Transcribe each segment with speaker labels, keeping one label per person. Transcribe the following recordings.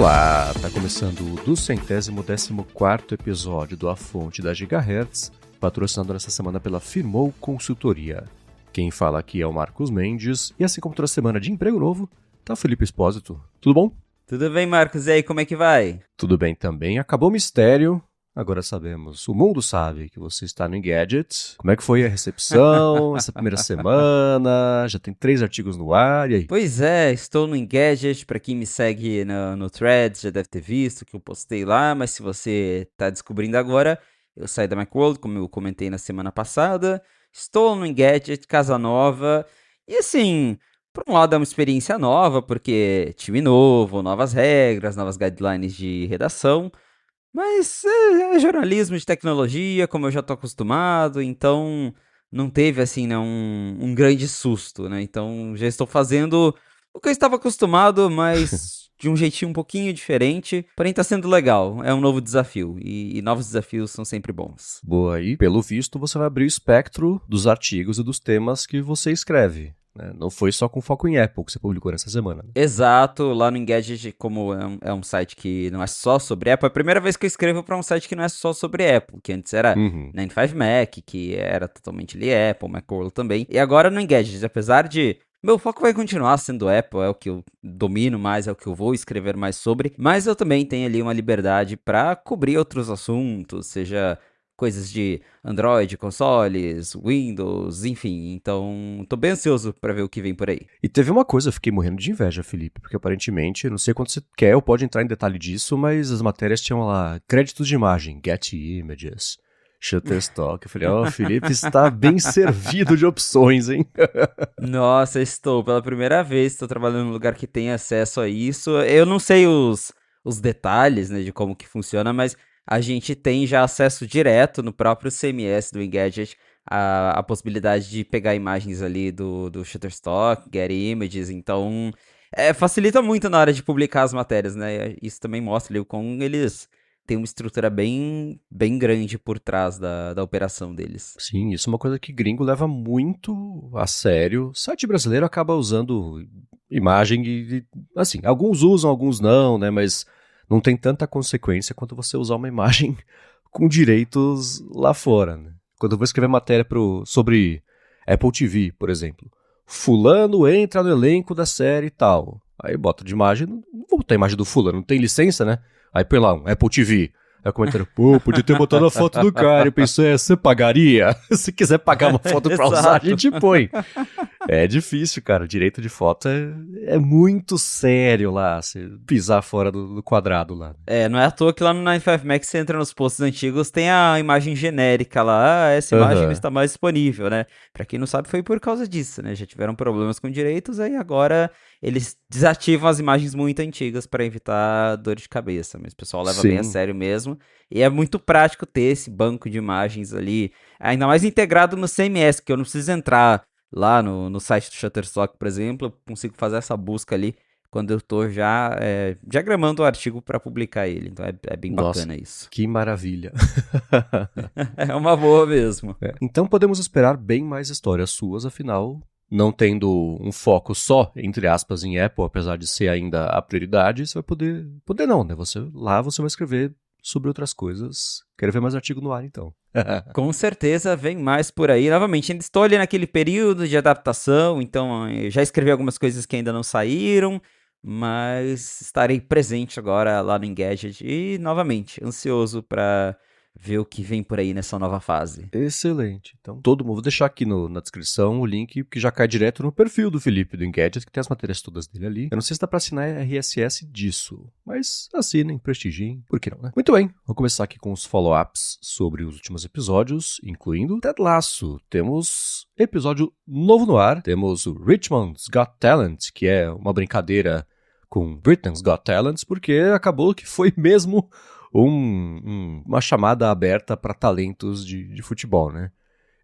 Speaker 1: Olá, tá começando o 214º episódio do A Fonte da Gigahertz, patrocinado nessa semana pela Firmou Consultoria. Quem fala aqui é o Marcos Mendes, e assim como toda semana de emprego novo, tá o Felipe Espósito. Tudo bom?
Speaker 2: Tudo bem, Marcos? E aí, como é que vai?
Speaker 1: Tudo bem também. Acabou o mistério. Agora sabemos, o mundo sabe que você está no Engadget. Como é que foi a recepção, essa primeira semana? Já tem 3 artigos no ar, e aí?
Speaker 2: Pois é, estou no Engadget. Pra quem me segue no Threads já deve ter visto que eu postei lá, mas se você tá descobrindo agora, eu saí da Macworld, como eu comentei na semana passada. Estou no Engadget, casa nova, e assim, por um lado é uma experiência nova, porque time novo, novas regras, novas guidelines de redação. Mas é jornalismo de tecnologia, como eu já tô acostumado, então não teve, assim, né, um grande susto, né? Então já estou fazendo o que eu estava acostumado, mas de um jeitinho um pouquinho diferente. Porém tá sendo legal, é um novo desafio, e novos desafios são sempre bons.
Speaker 1: Boa, e pelo visto você vai abrir o espectro dos artigos e dos temas que você escreve. Não foi só com foco em Apple que você publicou nessa semana. Né?
Speaker 2: Exato, lá no Engadget, como é um site que não é só sobre Apple, é a primeira vez que eu escrevo para um site que não é só sobre Apple, que antes era 95Mac, que era totalmente ali Apple, Macworld também, e agora no Engadget, apesar de meu foco vai continuar sendo Apple, é o que eu domino mais, é o que eu vou escrever mais sobre, mas eu também tenho ali uma liberdade para cobrir outros assuntos, seja coisas de Android, consoles, Windows, enfim. Então, tô bem ansioso pra ver o que vem por aí.
Speaker 1: E teve uma coisa, eu fiquei morrendo de inveja, Felipe, porque aparentemente, não sei quanto você quer ou pode entrar em detalhe disso, mas as matérias tinham lá créditos de imagem, Get Images, Shutterstock. Eu falei, Felipe está bem servido de opções, hein?
Speaker 2: Nossa, estou pela primeira vez, estou trabalhando num lugar que tem acesso a isso. Eu não sei os detalhes, né, de como que funciona, mas a gente tem já acesso direto no próprio CMS do Engadget a possibilidade de pegar imagens ali do Shutterstock, Get Images, então facilita muito na hora de publicar as matérias, né? Isso também mostra ali o quão eles têm uma estrutura bem grande por trás da operação deles.
Speaker 1: Sim, isso é uma coisa que gringo leva muito a sério. O site brasileiro acaba usando imagem e assim, alguns usam, alguns não, né? Mas não tem tanta consequência quanto você usar uma imagem com direitos lá fora, né? Quando eu vou escrever matéria sobre Apple TV, por exemplo, fulano entra no elenco da série e tal. Aí bota de imagem, não vou botar a imagem do fulano, não tem licença, né? Aí põe lá um Apple TV. Aí o comentário, podia ter botado a foto do cara. Eu pensei, você pagaria? Se quiser pagar uma foto pra usar, a gente põe. É difícil, cara. O direito de foto é muito sério lá, você pisar fora do quadrado lá.
Speaker 2: Não é à toa que lá no 95Mac você entra nos posts antigos, tem a imagem genérica lá, essa imagem não está mais disponível, né? Pra quem não sabe, foi por causa disso, né? Já tiveram problemas com direitos, aí agora eles desativam as imagens muito antigas para evitar dor de cabeça, mas o pessoal leva bem a sério mesmo, e é muito prático ter esse banco de imagens ali, ainda mais integrado no CMS, que eu não preciso entrar lá no site do Shutterstock, por exemplo, eu consigo fazer essa busca ali quando eu tô já diagramando o artigo para publicar ele. Então é bem bacana isso.
Speaker 1: Que maravilha.
Speaker 2: É uma boa mesmo.
Speaker 1: Então podemos esperar bem mais histórias suas, afinal, não tendo um foco só, entre aspas, em Apple, apesar de ser ainda a prioridade, você vai poder não, né? Você vai escrever sobre outras coisas. Quero ver mais artigo no ar, então.
Speaker 2: Com certeza vem mais por aí. Novamente, ainda estou ali naquele período de adaptação, então já escrevi algumas coisas que ainda não saíram, mas estarei presente agora lá no Engadget e, novamente, ansioso para ver o que vem por aí nessa nova fase.
Speaker 1: Excelente. Então, todo mundo, vou deixar aqui na descrição o link que já cai direto no perfil do Felipe do Engadget, que tem as matérias todas dele ali. Eu não sei se dá pra assinar RSS disso, mas assinem, prestigiem, por que não, né? Muito bem, vamos começar aqui com os follow-ups sobre os últimos episódios, incluindo Ted Lasso. Temos episódio novo no ar, temos o Richmond's Got Talent, que é uma brincadeira com Britain's Got Talent, porque acabou que foi mesmo uma chamada aberta para talentos de futebol, né?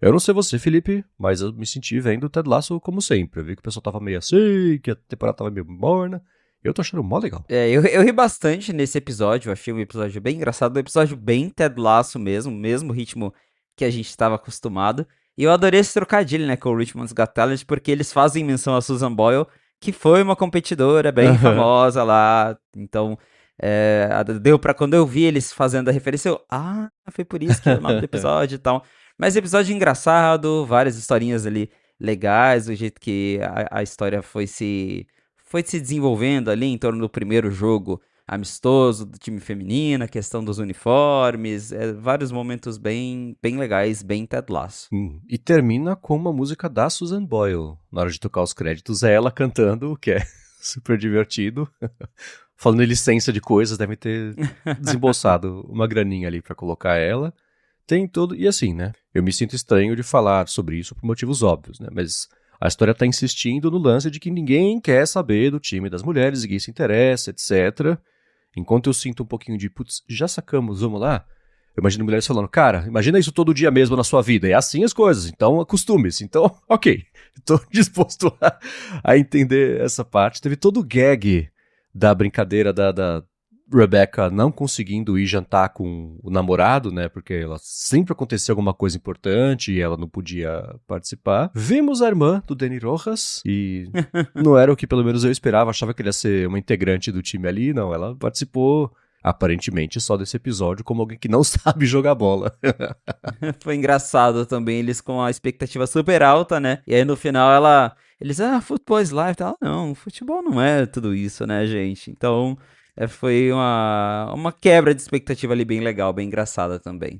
Speaker 1: Eu não sei você, Felipe, mas eu me senti vendo o Ted Lasso como sempre. Eu vi que o pessoal tava meio assim, que a temporada tava meio morna. Eu tô achando mó legal.
Speaker 2: Eu ri bastante nesse episódio, eu achei um episódio bem engraçado, um episódio bem Ted Lasso mesmo ritmo que a gente estava acostumado. E eu adorei esse trocadilho, né, com o Richmond's Got Talent, porque eles fazem menção a Susan Boyle, que foi uma competidora bem famosa lá, então Deu pra quando eu vi eles fazendo a referência, foi por isso que é o nome do episódio e tal. Mas episódio engraçado, várias historinhas ali legais, do jeito que a história foi se desenvolvendo ali em torno do primeiro jogo amistoso do time feminino, a questão dos uniformes, vários momentos bem, bem legais, bem Ted Lasso.
Speaker 1: E termina com uma música da Susan Boyle. Na hora de tocar os créditos, é ela cantando, o que é super divertido. Falando em licença de coisas, devem ter desembolsado uma graninha ali pra colocar ela. Tem todo... E assim, né? Eu me sinto estranho de falar sobre isso por motivos óbvios, né? Mas a história tá insistindo no lance de que ninguém quer saber do time das mulheres, ninguém se interessa, etc. Enquanto eu sinto um pouquinho de, putz, já sacamos, vamos lá? Eu imagino mulheres falando, cara, imagina isso todo dia mesmo na sua vida. É assim as coisas, então acostume-se. Então, ok, estou disposto a entender essa parte. Teve todo o gag da brincadeira da Rebecca não conseguindo ir jantar com o namorado, né? Porque ela sempre acontecia alguma coisa importante e ela não podia participar. Vimos a irmã do Dani Rojas e não era o que pelo menos eu esperava. Achava que ele ia ser uma integrante do time ali. Não, ela participou aparentemente só desse episódio como alguém que não sabe jogar bola.
Speaker 2: Foi engraçado também, eles com a expectativa super alta, né? E aí no final eles, futebol is life, tal. Não, futebol não é tudo isso, né, gente? Então, foi uma quebra de expectativa ali bem legal, bem engraçada também.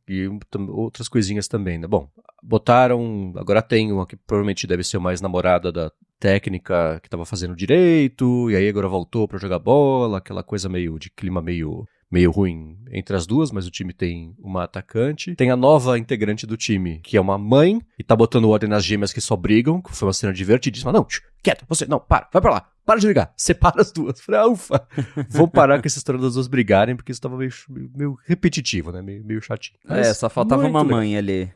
Speaker 1: E outras coisinhas também, né? Bom, botaram, agora tem uma que provavelmente deve ser mais namorada da técnica que tava fazendo direito, e aí agora voltou pra jogar bola, aquela coisa meio de clima meio ruim entre as duas, mas o time tem uma atacante. Tem a nova integrante do time, que é uma mãe, e tá botando ordem nas gêmeas que só brigam, que foi uma cena divertidíssima. Não, quieto, você, não, vai pra lá, para de ligar, separa as duas. Falei, ufa, vou parar com essa história das duas brigarem, porque isso tava meio repetitivo, né, meio chatinho. Mas
Speaker 2: só faltava uma
Speaker 1: legal.
Speaker 2: mãe ali.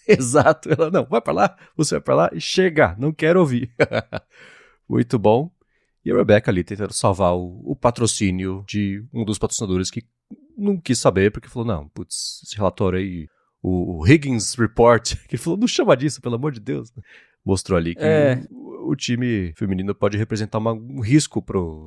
Speaker 1: Exato, ela, não, vai pra lá, você vai pra lá e chega, não quero ouvir. Muito bom. E a Rebecca ali tentando salvar o patrocínio de um dos patrocinadores que não quis saber, porque falou, não, putz, esse relatório aí, o Higgins Report, que ele falou, não chama disso, pelo amor de Deus. Mostrou ali que o time feminino pode representar um risco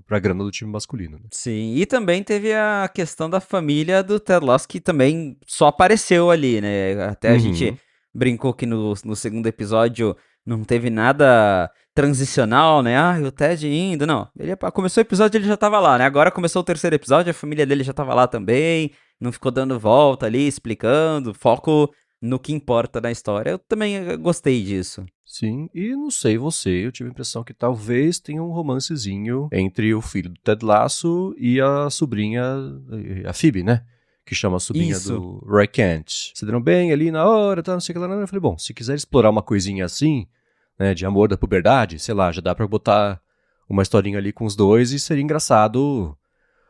Speaker 1: pra grana do time masculino. Né?
Speaker 2: Sim, e também teve a questão da família do Ted Lasso, que também só apareceu ali, né? Até a gente brincou que no segundo episódio não teve nada transicional, né? O Ted indo, não. Ele começou o episódio, ele já tava lá, né? Agora começou o terceiro episódio, a família dele já tava lá também, não ficou dando volta ali, explicando, foco no que importa na história. Eu também gostei disso.
Speaker 1: Sim, e não sei você, eu tive a impressão que talvez tenha um romancezinho entre o filho do Ted Lasso e a sobrinha, a Phoebe, né? Que chama a sobrinha do Roy Kent. Se deram bem ali na hora, tá, não sei o que lá. Eu falei, bom, se quiser explorar uma coisinha assim, né, de amor da puberdade, sei lá, já dá pra botar uma historinha ali com os dois e seria engraçado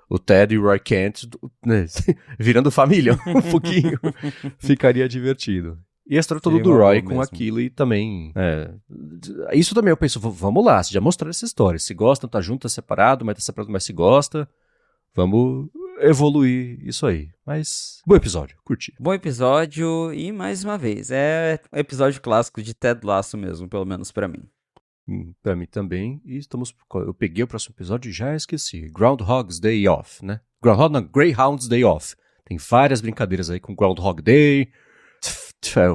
Speaker 1: o Ted e o Roy Kent, né, virando família um pouquinho. Ficaria divertido. E a história toda do Roy com a Keely também. Isso também eu penso, vamos lá, se já mostraram essa história. Se gosta, tá junto, tá separado, mas tá separado, mas se gosta. Vamos evoluir isso aí. Mas, bom episódio, curti.
Speaker 2: Bom episódio e, mais uma vez, é um episódio clássico de Ted Lasso mesmo, pelo menos pra mim.
Speaker 1: Pra mim também. E eu peguei o próximo episódio e já esqueci. Groundhog's Day Off, né? Greyhound's Day Off. Tem várias brincadeiras aí com Groundhog Day,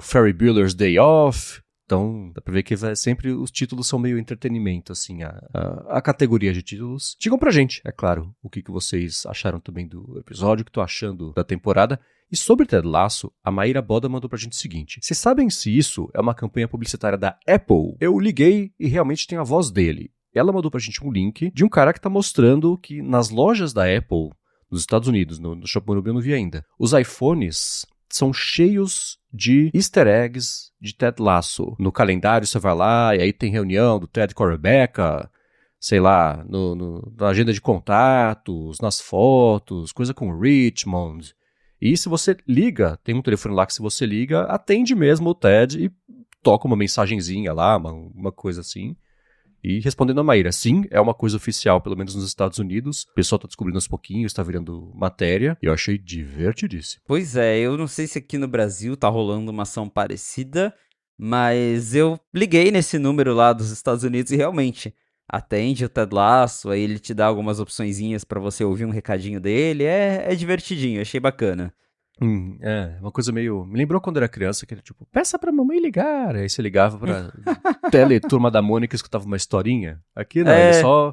Speaker 1: Ferry Bueller's Day Off. Então, dá pra ver que sempre os títulos são meio entretenimento, assim, a categoria de títulos. Digam pra gente, é claro, o que vocês acharam também do episódio, o que tô achando da temporada. E sobre Ted Lasso, a Maíra Boda mandou pra gente o seguinte: vocês sabem se isso é uma campanha publicitária da Apple? Eu liguei e realmente tem a voz dele. Ela mandou pra gente um link de um cara que tá mostrando que nas lojas da Apple, nos Estados Unidos, no Shopping Morumbi eu não vi ainda, os iPhones são cheios de easter eggs de Ted Lasso. No calendário você vai lá e aí tem reunião do Ted com a Rebecca, sei lá, na agenda de contatos, nas fotos, coisa com Richmond. E se você liga, tem um telefone lá que se você liga, atende mesmo o Ted e toca uma mensagenzinha lá, uma coisa assim. E respondendo a Maíra, sim, é uma coisa oficial, pelo menos nos Estados Unidos. O pessoal tá descobrindo aos pouquinhos, tá virando matéria. E eu achei divertidíssimo.
Speaker 2: Pois é, eu não sei se aqui no Brasil tá rolando uma ação parecida, mas eu liguei nesse número lá dos Estados Unidos e realmente atende o Ted Lasso, aí ele te dá algumas opçõezinhas pra você ouvir um recadinho dele. É divertidinho, achei bacana.
Speaker 1: Uma coisa meio. Me lembrou quando era criança, que era tipo, peça pra mamãe ligar. Aí você ligava pra Teleturma da Mônica e escutava uma historinha. Aqui não, ele
Speaker 2: É,
Speaker 1: só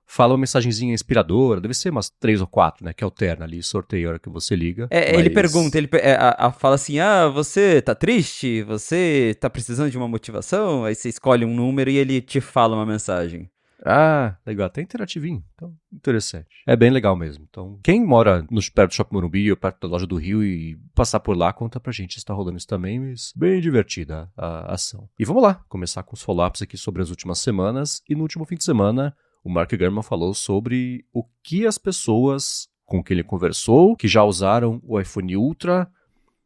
Speaker 1: fala uma mensagenzinha inspiradora. Deve ser umas 3 ou 4, né? Que alterna ali, sorteia a hora que você liga.
Speaker 2: ele pergunta,
Speaker 1: Mas.
Speaker 2: fala assim, você tá triste? Você tá precisando de uma motivação? Aí você escolhe um número e ele te fala uma mensagem.
Speaker 1: Ah, legal, até interativinho. Então, interessante. É bem legal mesmo. Então, quem mora perto do Shopping Morumbi ou perto da loja do Rio e passar por lá, conta pra gente se tá rolando isso também, mas bem divertida a ação. E vamos lá, começar com os follow-ups aqui sobre as últimas semanas. E no último fim de semana, o Mark Gurman falou sobre o que as pessoas com quem ele conversou, que já usaram o iPhone Ultra,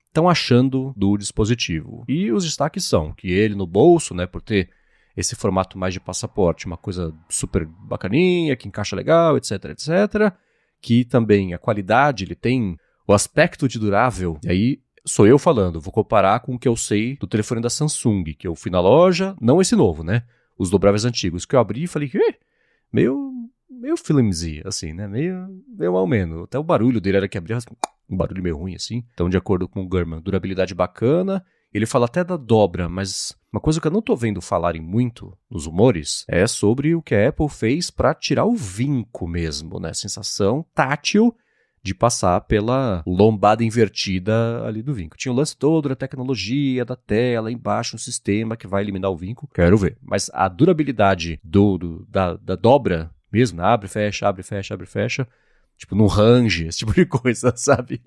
Speaker 1: estão achando do dispositivo. E os destaques são que ele no bolso, né, por ter esse formato mais de passaporte, uma coisa super bacaninha, que encaixa legal, etc, etc. Que também a qualidade, ele tem o aspecto de durável. E aí sou eu falando, vou comparar com o que eu sei do telefone da Samsung, que eu fui na loja, não esse novo, né? Os dobráveis antigos, que eu abri e falei, meio flimsy, assim, né? Meio mal menos. Até o barulho dele era que abria um barulho meio ruim, assim. Então, de acordo com o Gurman, durabilidade bacana. Ele fala até da dobra, mas uma coisa que eu não tô vendo falarem muito nos rumores é sobre o que a Apple fez para tirar o vinco mesmo, né? Sensação tátil de passar pela lombada invertida ali do vinco. Tinha o lance todo da tecnologia, da tela, embaixo um sistema que vai eliminar o vinco. Quero ver. Mas a durabilidade da dobra mesmo, né? Abre, fecha, abre, fecha, abre, fecha. Tipo, não range, esse tipo de coisa, sabe?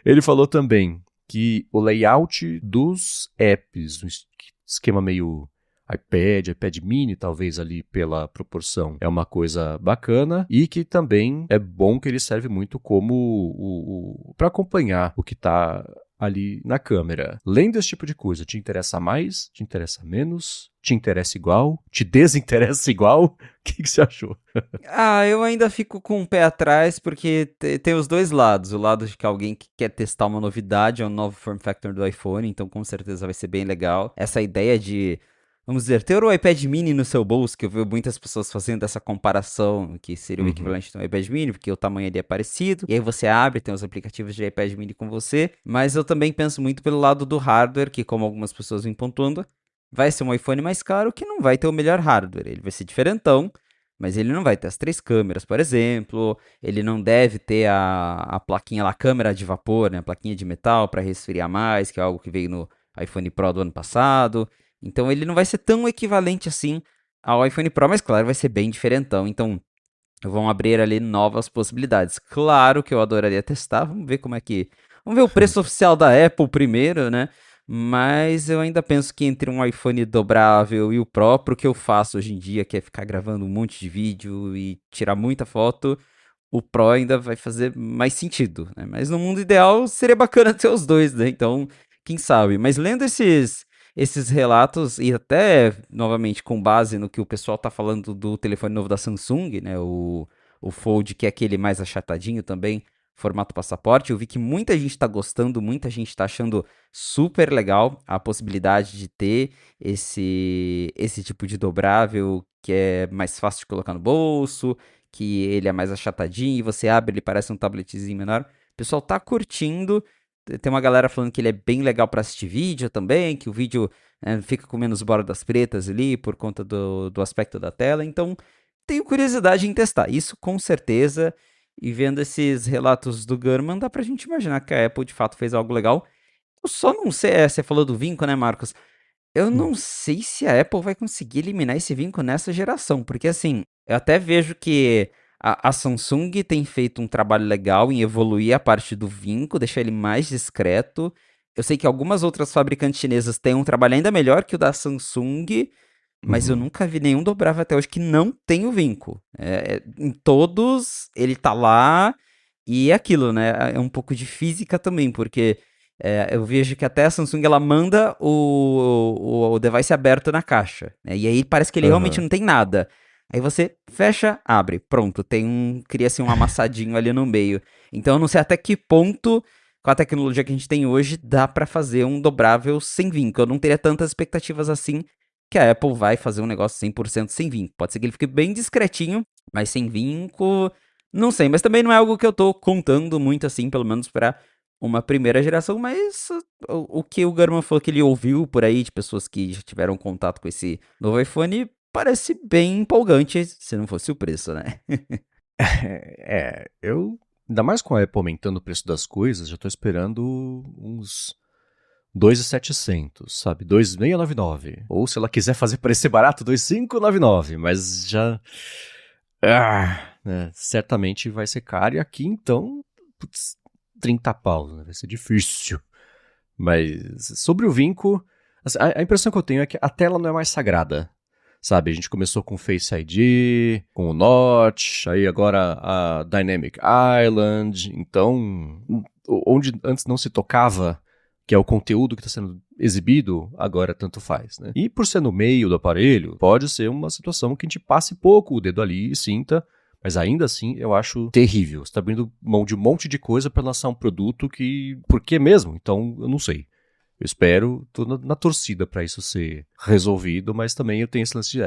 Speaker 1: Ele falou também que o layout dos apps, um esquema meio iPad mini, talvez ali pela proporção, é uma coisa bacana e que também é bom que ele serve muito como para acompanhar o que está ali na câmera. Lendo esse tipo de coisa, te interessa mais? Te interessa menos? Te interessa igual? Te desinteressa igual? O que você achou?
Speaker 2: Eu ainda fico com o pé atrás porque tem os dois lados. O lado de que alguém que quer testar uma novidade, é um novo form factor do iPhone, então com certeza vai ser bem legal. Essa ideia de, vamos dizer, ter o iPad mini no seu bolso, que eu vejo muitas pessoas fazendo essa comparação, que seria o equivalente do iPad mini, porque o tamanho ali é parecido. E aí você abre, tem os aplicativos de iPad mini com você. Mas eu também penso muito pelo lado do hardware, que como algumas pessoas vêm pontuando, vai ser um iPhone mais caro que não vai ter o melhor hardware. Ele vai ser diferentão, mas ele não vai ter as 3 câmeras, por exemplo. Ele não deve ter a plaquinha lá, câmera de vapor, né? A plaquinha de metal para resfriar mais, que é algo que veio no iPhone Pro do ano passado. Então ele não vai ser tão equivalente assim ao iPhone Pro, mas claro, vai ser bem diferentão. Então vão abrir ali novas possibilidades. Claro que eu adoraria testar, vamos ver como é que. Vamos ver o preço oficial da Apple primeiro, né? Mas eu ainda penso que entre um iPhone dobrável e o próprio que eu faço hoje em dia, que é ficar gravando um monte de vídeo e tirar muita foto, o Pro ainda vai fazer mais sentido, né? Mas no mundo ideal seria bacana ter os dois, né? Então, quem sabe? Mas lendo esses relatos, e até, novamente, com base no que o pessoal tá falando do telefone novo da Samsung, né? O Fold, que é aquele mais achatadinho também, formato passaporte, eu vi que muita gente tá gostando, muita gente tá achando super legal a possibilidade de ter esse tipo de dobrável que é mais fácil de colocar no bolso, que ele é mais achatadinho, e você abre, ele parece um tabletzinho menor. O pessoal tá curtindo. Tem uma galera falando que ele é bem legal para assistir vídeo também, que o vídeo fica com menos bordas pretas ali por conta do aspecto da tela. Então, tenho curiosidade em testar. Isso com certeza. E vendo esses relatos do Gurman, dá pra gente imaginar que a Apple de fato fez algo legal. Eu só não sei, você falou do vinco, né, Marcos? Eu não sei se a Apple vai conseguir eliminar esse vinco nessa geração, porque assim, eu até vejo que a Samsung tem feito um trabalho legal em evoluir a parte do vinco, deixar ele mais discreto. Eu sei que algumas outras fabricantes chinesas têm um trabalho ainda melhor que o da Samsung, mas eu
Speaker 1: Uhum.
Speaker 2: nunca vi nenhum dobrável até hoje que não tem o vinco. Em todos, ele tá lá, e é aquilo, né? É um pouco de física também, porque eu vejo que até a Samsung ela manda o device aberto na caixa, né? E aí parece que ele realmente
Speaker 1: Aham.
Speaker 2: não tem nada. Aí você fecha, abre, pronto, cria-se um amassadinho ali no meio. Então eu não sei até que ponto, com a tecnologia que a gente tem hoje, dá pra fazer um dobrável sem vinco. Eu não teria tantas expectativas assim, que a Apple vai fazer um negócio 100% sem vinco. Pode ser que ele fique bem discretinho, mas sem vinco, não sei. Mas também não é algo que eu tô contando muito assim, pelo menos pra uma primeira geração, mas o que o Gurman falou que ele ouviu por aí de pessoas que já tiveram contato com esse novo iPhone parece bem empolgante, se não fosse o preço, né?
Speaker 1: Ainda mais com a Apple aumentando o preço das coisas, já tô esperando uns 2.700, sabe? 2.699. Ou se ela quiser fazer parecer barato, 2.599. Mas já... né, certamente vai ser caro. E aqui, então, putz, 30 paus, né? Vai ser difícil. Mas sobre o vinco, assim, a impressão que eu tenho é que a tela não é mais sagrada. Sabe, a gente começou com o Face ID, com o Notch, aí agora a Dynamic Island. Então, onde antes não se tocava, que é o conteúdo que está sendo exibido, agora tanto faz, né? E por ser no meio do aparelho, pode ser uma situação que a gente passe pouco o dedo ali e sinta, mas ainda assim eu acho terrível. Você está abrindo mão de um monte de coisa para lançar um produto que... Por que mesmo? Então, eu não sei. Eu espero, tô na torcida para isso ser resolvido, mas também eu tenho esse lance de...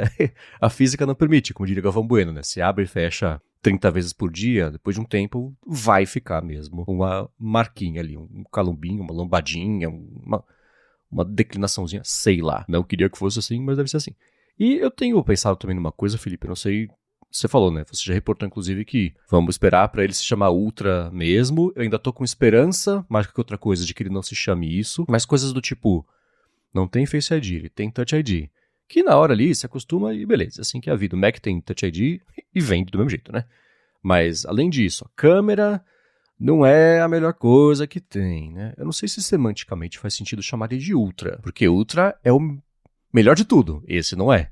Speaker 1: a física não permite, como diria Galvão Bueno, né? Se abre e fecha 30 vezes por dia, depois de um tempo vai ficar mesmo uma marquinha ali, um calumbinho, uma lombadinha, uma declinaçãozinha, sei lá. Não queria que fosse assim, mas deve ser assim. E eu tenho pensado também numa coisa, Felipe, eu não sei... Você falou, né? Você já reportou, inclusive, que vamos esperar pra ele se chamar Ultra mesmo. Eu ainda tô com esperança, mais que outra coisa, de que ele não se chame isso. Mas coisas do tipo, não tem Face ID, ele tem Touch ID. Que na hora ali se acostuma e beleza, assim que é a vida. O Mac tem Touch ID e vende do mesmo jeito, né? Mas, além disso, a câmera não é a melhor coisa que tem, né? Eu não sei se semanticamente faz sentido chamar ele de Ultra, porque Ultra é o melhor de tudo. Esse não é.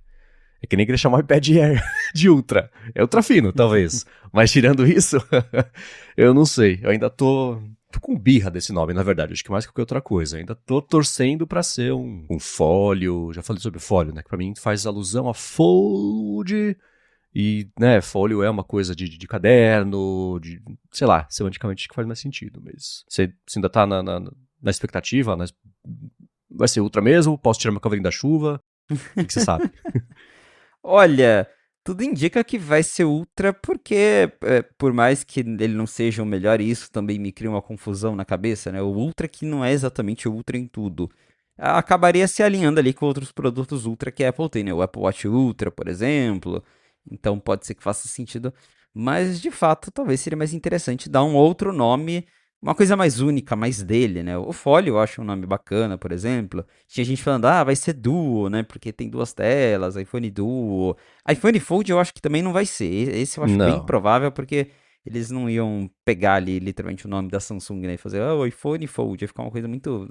Speaker 1: É que nem querer chamar o iPad Air de Ultra. É ultra fino, talvez. Mas tirando isso, eu não sei. Eu ainda tô com birra desse nome, na verdade. Acho que mais que qualquer outra coisa. Eu ainda tô torcendo pra ser um Folio. Já falei sobre Folio, né? Que pra mim faz alusão a Fold. E, né, Folio é uma coisa de caderno, sei lá, semanticamente acho que faz mais sentido. Mas você ainda tá na expectativa, vai ser Ultra mesmo? Posso tirar meu cavalinho da chuva? O que você sabe?
Speaker 2: Olha, tudo indica que vai ser Ultra, porque por mais que ele não seja o melhor, e isso também me cria uma confusão na cabeça, né? O Ultra que não é exatamente o Ultra em tudo. Acabaria se alinhando ali com outros produtos Ultra que a Apple tem, né? O Apple Watch Ultra, por exemplo. Então pode ser que faça sentido. Mas de fato, talvez seria mais interessante dar um outro nome, uma coisa mais única, mais dele, né? O Folio eu acho um nome bacana, por exemplo. Tinha gente falando, vai ser Duo, né? Porque tem duas telas, iPhone Duo. iPhone Fold eu acho que também não vai ser. Esse eu acho bem
Speaker 1: Não.
Speaker 2: provável, porque eles não iam pegar ali literalmente o nome da Samsung, né? E fazer, o iPhone Fold. Ia ficar uma coisa muito,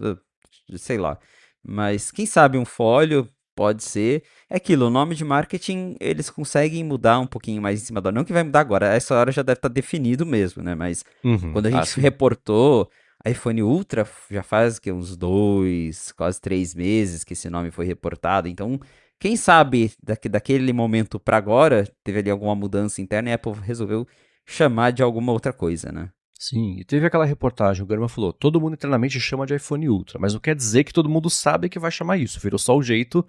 Speaker 2: sei lá. Mas quem sabe um Folio pode ser. É aquilo, o nome de marketing eles conseguem mudar um pouquinho mais em cima da hora. Não que vai mudar agora, essa hora já deve estar definido mesmo, né? Mas
Speaker 1: Uhum.
Speaker 2: quando a gente
Speaker 1: Sim.
Speaker 2: reportou iPhone Ultra, já faz que, uns 2, quase 3 meses que esse nome foi reportado. Então, quem sabe daquele momento para agora, teve ali alguma mudança interna e a Apple resolveu chamar de alguma outra coisa, né?
Speaker 1: Sim, e teve aquela reportagem, o Gurman falou, todo mundo internamente chama de iPhone Ultra, mas não quer dizer que todo mundo sabe que vai chamar isso, virou só o jeito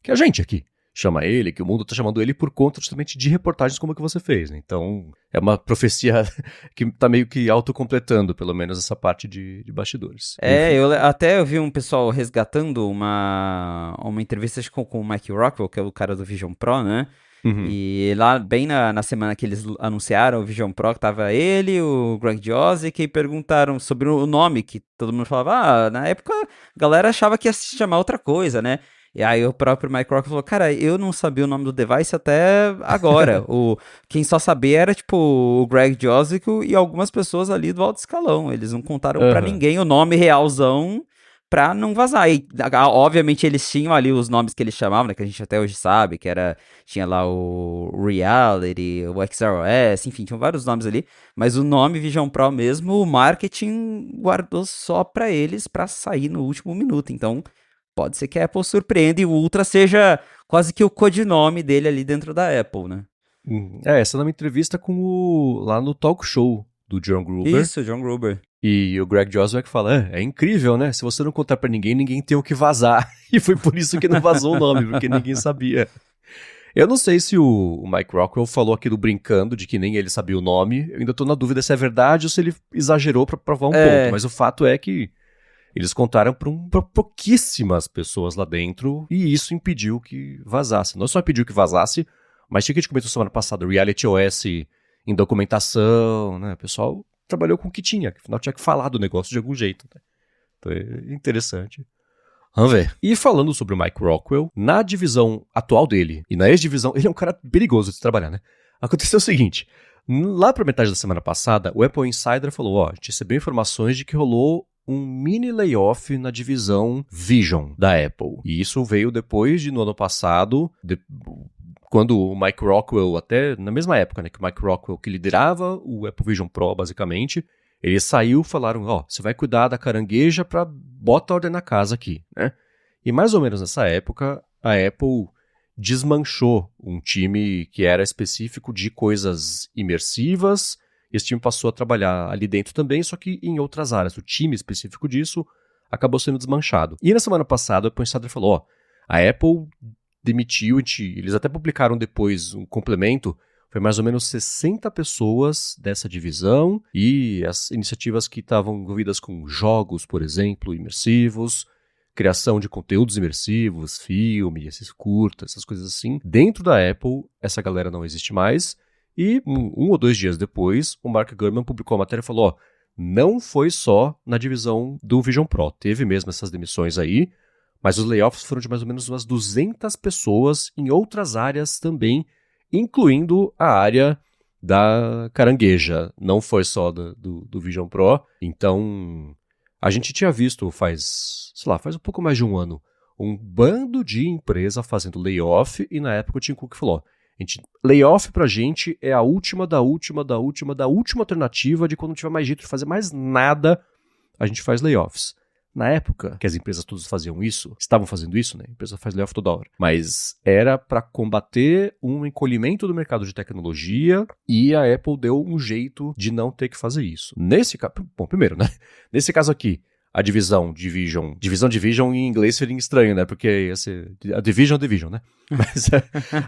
Speaker 1: que a gente aqui chama ele, que o mundo tá chamando ele por conta justamente de reportagens como a que você fez, né? Então, é uma profecia que tá meio que autocompletando, pelo menos, essa parte de bastidores. Enfim.
Speaker 2: Até eu vi um pessoal resgatando uma entrevista acho que com o Mike Rockwell, que é o cara do Vision Pro, né?
Speaker 1: Uhum.
Speaker 2: E lá, bem na semana que eles anunciaram o Vision Pro, que tava ele, o Greg Josik, e perguntaram sobre o nome, que todo mundo falava, na época a galera achava que ia se chamar outra coisa, né? E aí o próprio Mike Rock falou, cara, eu não sabia o nome do device até agora. Quem só sabia era, tipo, o Greg Josik e algumas pessoas ali do alto escalão. Eles não contaram pra
Speaker 1: Aham.
Speaker 2: ninguém o nome realzão pra não vazar. E, obviamente, eles tinham ali os nomes que eles chamavam, né, que a gente até hoje sabe, tinha lá o Reality, o XROS, enfim, tinham vários nomes ali, mas o nome Vision Pro mesmo, o marketing guardou só pra eles pra sair no último minuto. Então, pode ser que a Apple surpreenda e o Ultra seja quase que o codinome dele ali dentro da Apple, né?
Speaker 1: Essa é uma entrevista lá no talk show do John Gruber.
Speaker 2: Isso, John Gruber.
Speaker 1: E o Greg Joswick fala, é incrível, né? Se você não contar pra ninguém, ninguém tem o que vazar. E foi por isso que não vazou o nome, porque ninguém sabia. Eu não sei se o Mike Rockwell falou aquilo brincando, de que nem ele sabia o nome. Eu ainda tô na dúvida se é verdade ou se ele exagerou pra provar um ponto. Mas o fato é que eles contaram pra pouquíssimas pessoas lá dentro e isso impediu que vazasse. Não só impediu que vazasse, mas tinha que a gente comentou semana passada, Reality OS em documentação, né? O pessoal trabalhou com o que tinha, afinal tinha que falar do negócio de algum jeito, né? Então é interessante. Vamos ver. E falando sobre o Mike Rockwell, na divisão atual dele e na ex-divisão, ele é um cara perigoso de se trabalhar, né? Aconteceu o seguinte, lá pra metade da semana passada, o Apple Insider falou, a gente recebeu informações de que rolou um mini layoff na divisão Vision da Apple. E isso veio depois de, no ano passado, quando o Mike Rockwell, até na mesma época, né, que o Mike Rockwell, que liderava o Apple Vision Pro, basicamente, ele saiu, falaram, você vai cuidar da carangueja pra bota ordem na casa aqui, né? E mais ou menos nessa época, a Apple desmanchou um time que era específico de coisas imersivas. Esse time passou a trabalhar ali dentro também, só que em outras áreas. O time específico disso acabou sendo desmanchado. E na semana passada, o Apple Insider falou, a Apple demitiu, eles até publicaram depois um complemento, foi mais ou menos 60 pessoas dessa divisão e as iniciativas que estavam envolvidas com jogos, por exemplo, imersivos, criação de conteúdos imersivos, filme, esses curtas, essas coisas assim. Dentro da Apple, essa galera não existe mais. E um ou 2 dias depois, o Mark Gurman publicou a matéria e falou, não foi só na divisão do Vision Pro, teve mesmo essas demissões aí, mas os layoffs foram de mais ou menos umas 200 pessoas em outras áreas também, incluindo a área da carangueja. Não foi só do Vision Pro. Então, a gente tinha visto faz um pouco mais de um ano, um bando de empresa fazendo layoff, e na época o Tim Cook falou, layoff pra gente é a última da última alternativa de quando não tiver mais jeito de fazer mais nada, a gente faz layoffs. Na época que as empresas todas estavam fazendo isso, né? A empresa faz layoff toda hora. Mas era para combater um encolhimento do mercado de tecnologia e a Apple deu um jeito de não ter que fazer isso. Nesse caso, primeiro, né? Nesse caso aqui, a divisão Division em inglês seria estranho, né? Porque ia ser a Division, né? Mas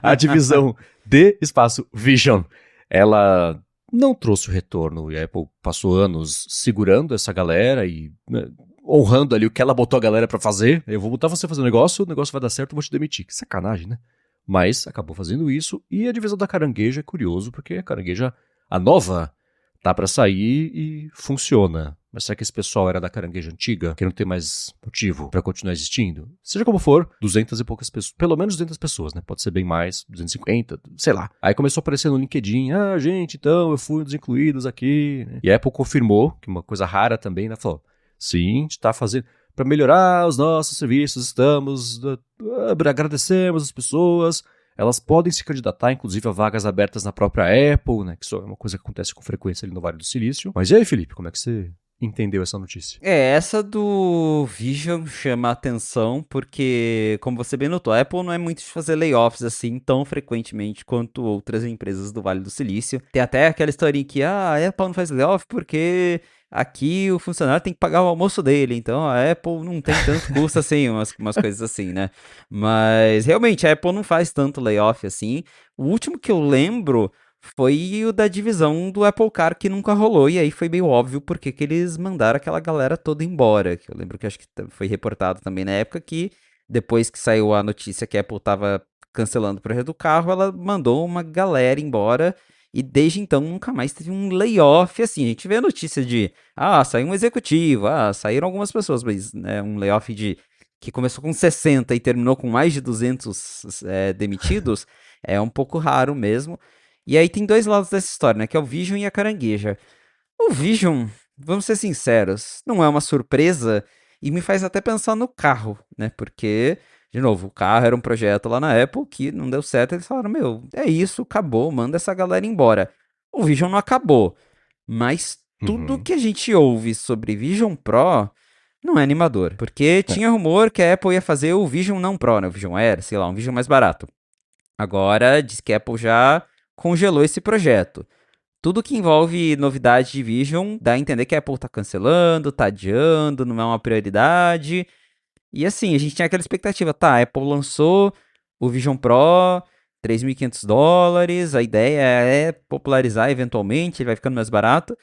Speaker 1: a divisão de espaço Vision, ela não trouxe o retorno. E a Apple passou anos segurando essa galera e honrando ali o que ela botou a galera pra fazer. Eu vou botar você a fazer um negócio, o negócio vai dar certo, eu vou te demitir. Que sacanagem, né? Mas acabou fazendo isso. E a divisão da carangueja é curioso, porque a carangueja, a nova, tá pra sair e funciona. Mas será que esse pessoal era da carangueja antiga, que não tem mais motivo pra continuar existindo? Seja como for, 200 e poucas pessoas, pelo menos 200 pessoas, né? Pode ser bem mais, 250, sei lá. Aí começou a aparecer no LinkedIn, gente, então eu fui um dos incluídos aqui, né? E a Apple confirmou, que uma coisa rara também, né? Falou, sim, a gente está fazendo para melhorar os nossos serviços, agradecemos as pessoas, elas podem se candidatar, inclusive, a vagas abertas na própria Apple, né, que isso é uma coisa que acontece com frequência ali no Vale do Silício. Mas e aí, Felipe, como é que você entendeu essa notícia?
Speaker 2: Essa do Vision chama a atenção porque, como você bem notou, a Apple não é muito de fazer layoffs assim tão frequentemente quanto outras empresas do Vale do Silício. Tem até aquela historinha que a Apple não faz layoff porque aqui o funcionário tem que pagar o almoço dele, então a Apple não tem tanto custo assim, umas coisas assim, né? Mas realmente a Apple não faz tanto layoff assim. O último que eu lembro foi o da divisão do Apple Car que nunca rolou, e aí foi meio óbvio porque que eles mandaram aquela galera toda embora, que eu lembro que acho que foi reportado também na época que depois que saiu a notícia que a Apple tava cancelando o projeto do carro, ela mandou uma galera embora, e desde então nunca mais teve um layoff assim. A gente vê a notícia de, saiu um executivo, saíram algumas pessoas, mas né, um layoff que começou com 60 e terminou com mais de 200 demitidos, é um pouco raro mesmo. E aí tem dois lados dessa história, né? Que é o Vision e a carangueja. O Vision, vamos ser sinceros, não é uma surpresa e me faz até pensar no carro, né? Porque, de novo, o carro era um projeto lá na Apple que não deu certo. Eles falaram, é isso, acabou, manda essa galera embora. O Vision não acabou, mas tudo que a gente ouve sobre Vision Pro não é animador. Porque tinha rumor que a Apple ia fazer o Vision não Pro, né? O Vision Air, sei lá, um Vision mais barato. Agora diz que a Apple já congelou esse projeto. tudo que envolve novidade de Vision dá a entender que a Apple tá cancelando, tá adiando, não é uma prioridade. E assim, a gente tinha aquela expectativa, tá, a Apple lançou o Vision Pro, $3.500, a ideia é popularizar eventualmente, ele vai ficando mais barato,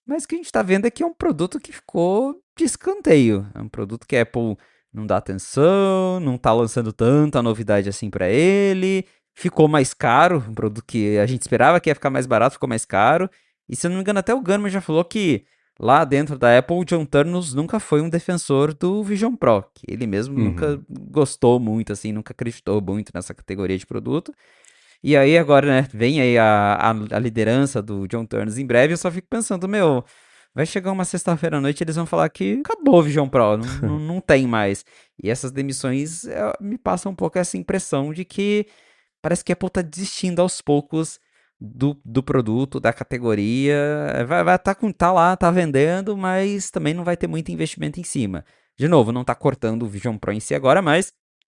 Speaker 2: mas o que a gente tá vendo é que é um produto que ficou de escanteio, é um produto que a Apple não dá atenção, não tá lançando tanta novidade assim para ele, ficou mais caro, um produto que a gente esperava que ia ficar mais barato, ficou mais caro, e se eu não me engano até o Gurman já falou que lá dentro da Apple, o John Turnus nunca foi um defensor do Vision Pro, que ele mesmo nunca
Speaker 1: Uhum.
Speaker 2: gostou muito, assim, nunca acreditou muito nessa categoria de produto. E aí agora, né, vem aí a liderança do John Turnus em breve, eu só fico pensando, meu, vai chegar uma sexta-feira à noite e eles vão falar que acabou o Vision Pro, não tem mais. E essas demissões me passam um pouco essa impressão de que parece que a Apple tá desistindo aos poucos do produto, da categoria. Vai tá lá, tá vendendo, mas também não vai ter muito investimento em cima. De novo, não tá cortando o Vision Pro em si agora, mas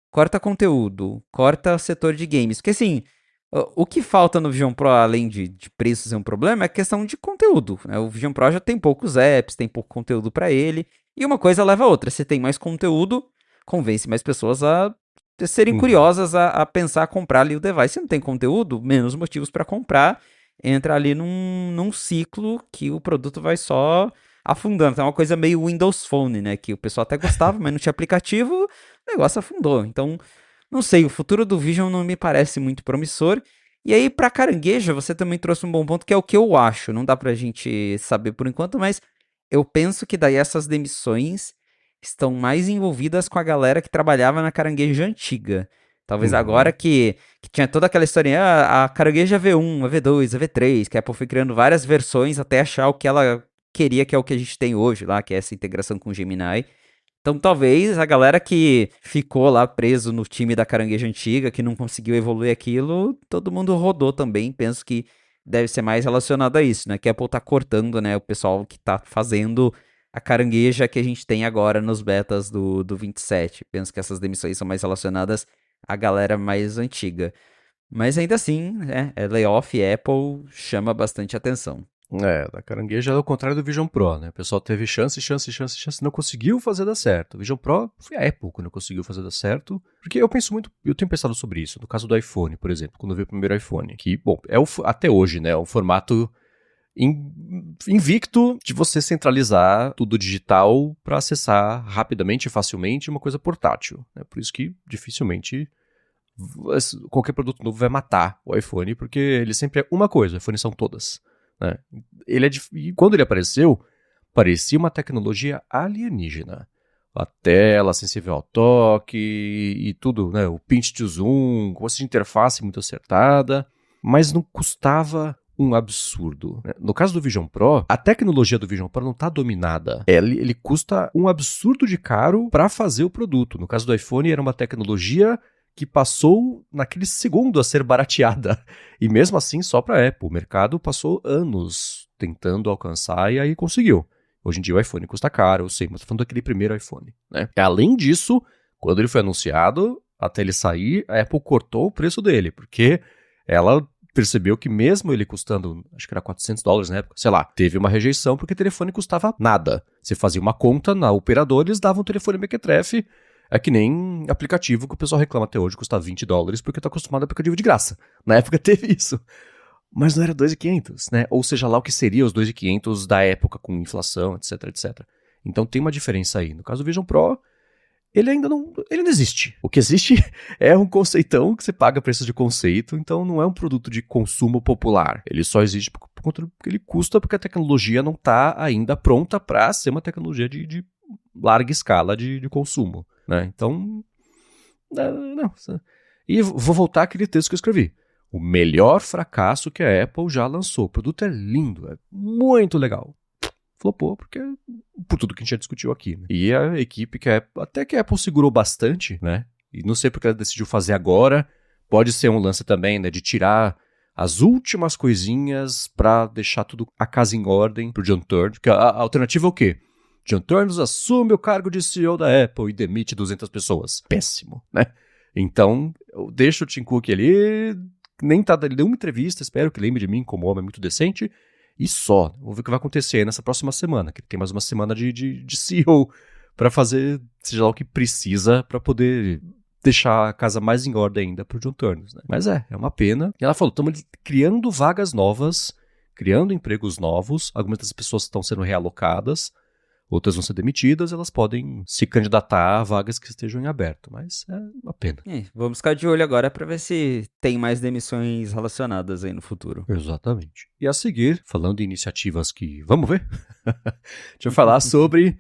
Speaker 2: corta conteúdo, corta o setor de games. Porque assim, o que falta no Vision Pro, além de preço ser um problema, é a questão de conteúdo, né? O Vision Pro já tem poucos apps, tem pouco conteúdo para ele. E uma coisa leva a outra. Se tem mais conteúdo, convence mais pessoas a serem
Speaker 1: Uhum.
Speaker 2: curiosas a pensar comprar ali o device. Se não tem conteúdo, menos motivos para comprar. Entra ali num ciclo que o produto vai só afundando. Então é uma coisa meio Windows Phone, né? Que o pessoal até gostava, mas não tinha aplicativo, o negócio afundou. Então, não sei, o futuro do Vision não me parece muito promissor. E aí, para caranguejo, você também trouxe um bom ponto, que é o que eu acho. Não dá pra gente saber por enquanto, mas eu penso que daí essas demissões estão mais envolvidas com a galera que trabalhava na carangueja antiga. Talvez agora
Speaker 1: Uhum.
Speaker 2: que tinha toda aquela historinha, a carangueja V1, a V2, a V3, que a Apple foi criando várias versões até achar o que ela queria, que é o que a gente tem hoje lá, que é essa integração com o Gemini. Então talvez a galera que ficou lá preso no time da carangueja antiga, que não conseguiu evoluir aquilo, todo mundo rodou também. Penso que deve ser mais relacionado a isso, né? Que a Apple tá cortando, né, o pessoal que tá fazendo a carangueja que a gente tem agora nos betas do 27. Penso que essas demissões são mais relacionadas à galera mais antiga. Mas ainda assim, né, layoff Apple chama bastante atenção.
Speaker 1: Da carangueja é o contrário do Vision Pro, né? O pessoal teve chance, chance, chance, chance, não conseguiu fazer dar certo. O Vision Pro foi a Apple que não conseguiu fazer dar certo. Porque eu penso muito, eu tenho pensado sobre isso, no caso do iPhone, por exemplo, quando veio o primeiro iPhone, que, bom, até hoje, né, é um formato invicto de você centralizar tudo digital para acessar rapidamente e facilmente uma coisa portátil. Né? Por isso que dificilmente qualquer produto novo vai matar o iPhone, porque ele sempre é uma coisa, o iPhone são todas. Né? E quando ele apareceu, parecia uma tecnologia alienígena. A tela sensível ao toque e tudo, né? O pinch to zoom, com essa interface muito acertada, mas não custava um absurdo. Né? No caso do Vision Pro, a tecnologia do Vision Pro não está dominada. Ele custa um absurdo de caro para fazer o produto. No caso do iPhone, era uma tecnologia que passou naquele segundo a ser barateada. E mesmo assim, só para a Apple. O mercado passou anos tentando alcançar e aí conseguiu. Hoje em dia o iPhone custa caro, eu sei, mas tô falando daquele primeiro iPhone. Né? Além disso, quando ele foi anunciado, até ele sair, a Apple cortou o preço dele, porque ela percebeu que mesmo ele custando, acho que era $400 na época, sei lá, teve uma rejeição porque o telefone custava nada. Você fazia uma conta na operadora, eles davam um telefone mequetrefe. É que nem aplicativo que o pessoal reclama até hoje, custa $20 porque tá acostumado a aplicativo de graça. Na época teve isso. Mas não era 2.500, né? Ou seja lá o que seria os 2.500 da época com inflação, etc, etc. Então tem uma diferença aí. No caso do Vision Pro, ele não existe. O que existe é um conceitão que você paga preços de conceito, então não é um produto de consumo popular. Ele só existe por conta do que ele custa, porque a tecnologia não está ainda pronta para ser uma tecnologia de larga escala de consumo. Né? Então, não. E vou voltar àquele texto que eu escrevi. O melhor fracasso que a Apple já lançou. O produto é lindo, é muito legal. Flopou porque por tudo que a gente já discutiu aqui. Né? E a equipe até que a Apple segurou bastante, né? E não sei porque ela decidiu fazer agora. Pode ser um lance também, né, de tirar as últimas coisinhas pra deixar tudo a casa em ordem pro John Turner. Porque a alternativa é o quê? John Turner assume o cargo de CEO da Apple e demite 200 pessoas. Péssimo, né? Então, eu deixo o Tim Cook ali nem tá dando nenhuma entrevista, espero que lembre de mim como homem muito decente, e só. Vamos ver o que vai acontecer aí nessa próxima semana, que tem mais uma semana de CEO para fazer, seja lá o que precisa para poder deixar a casa mais em ordem ainda pro John Turnus, né? Mas é uma pena. E ela falou, estamos criando vagas novas, criando empregos novos, algumas das pessoas estão sendo realocadas, outras vão ser demitidas, elas podem se candidatar a vagas que estejam em aberto, mas é uma pena.
Speaker 2: Vamos ficar de olho agora para ver se tem mais demissões relacionadas aí no futuro.
Speaker 1: Exatamente. E a seguir, falando de iniciativas que... Vamos ver? Deixa eu falar sobre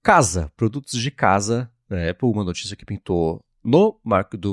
Speaker 1: casa, produtos de casa. A Apple, uma notícia que pintou no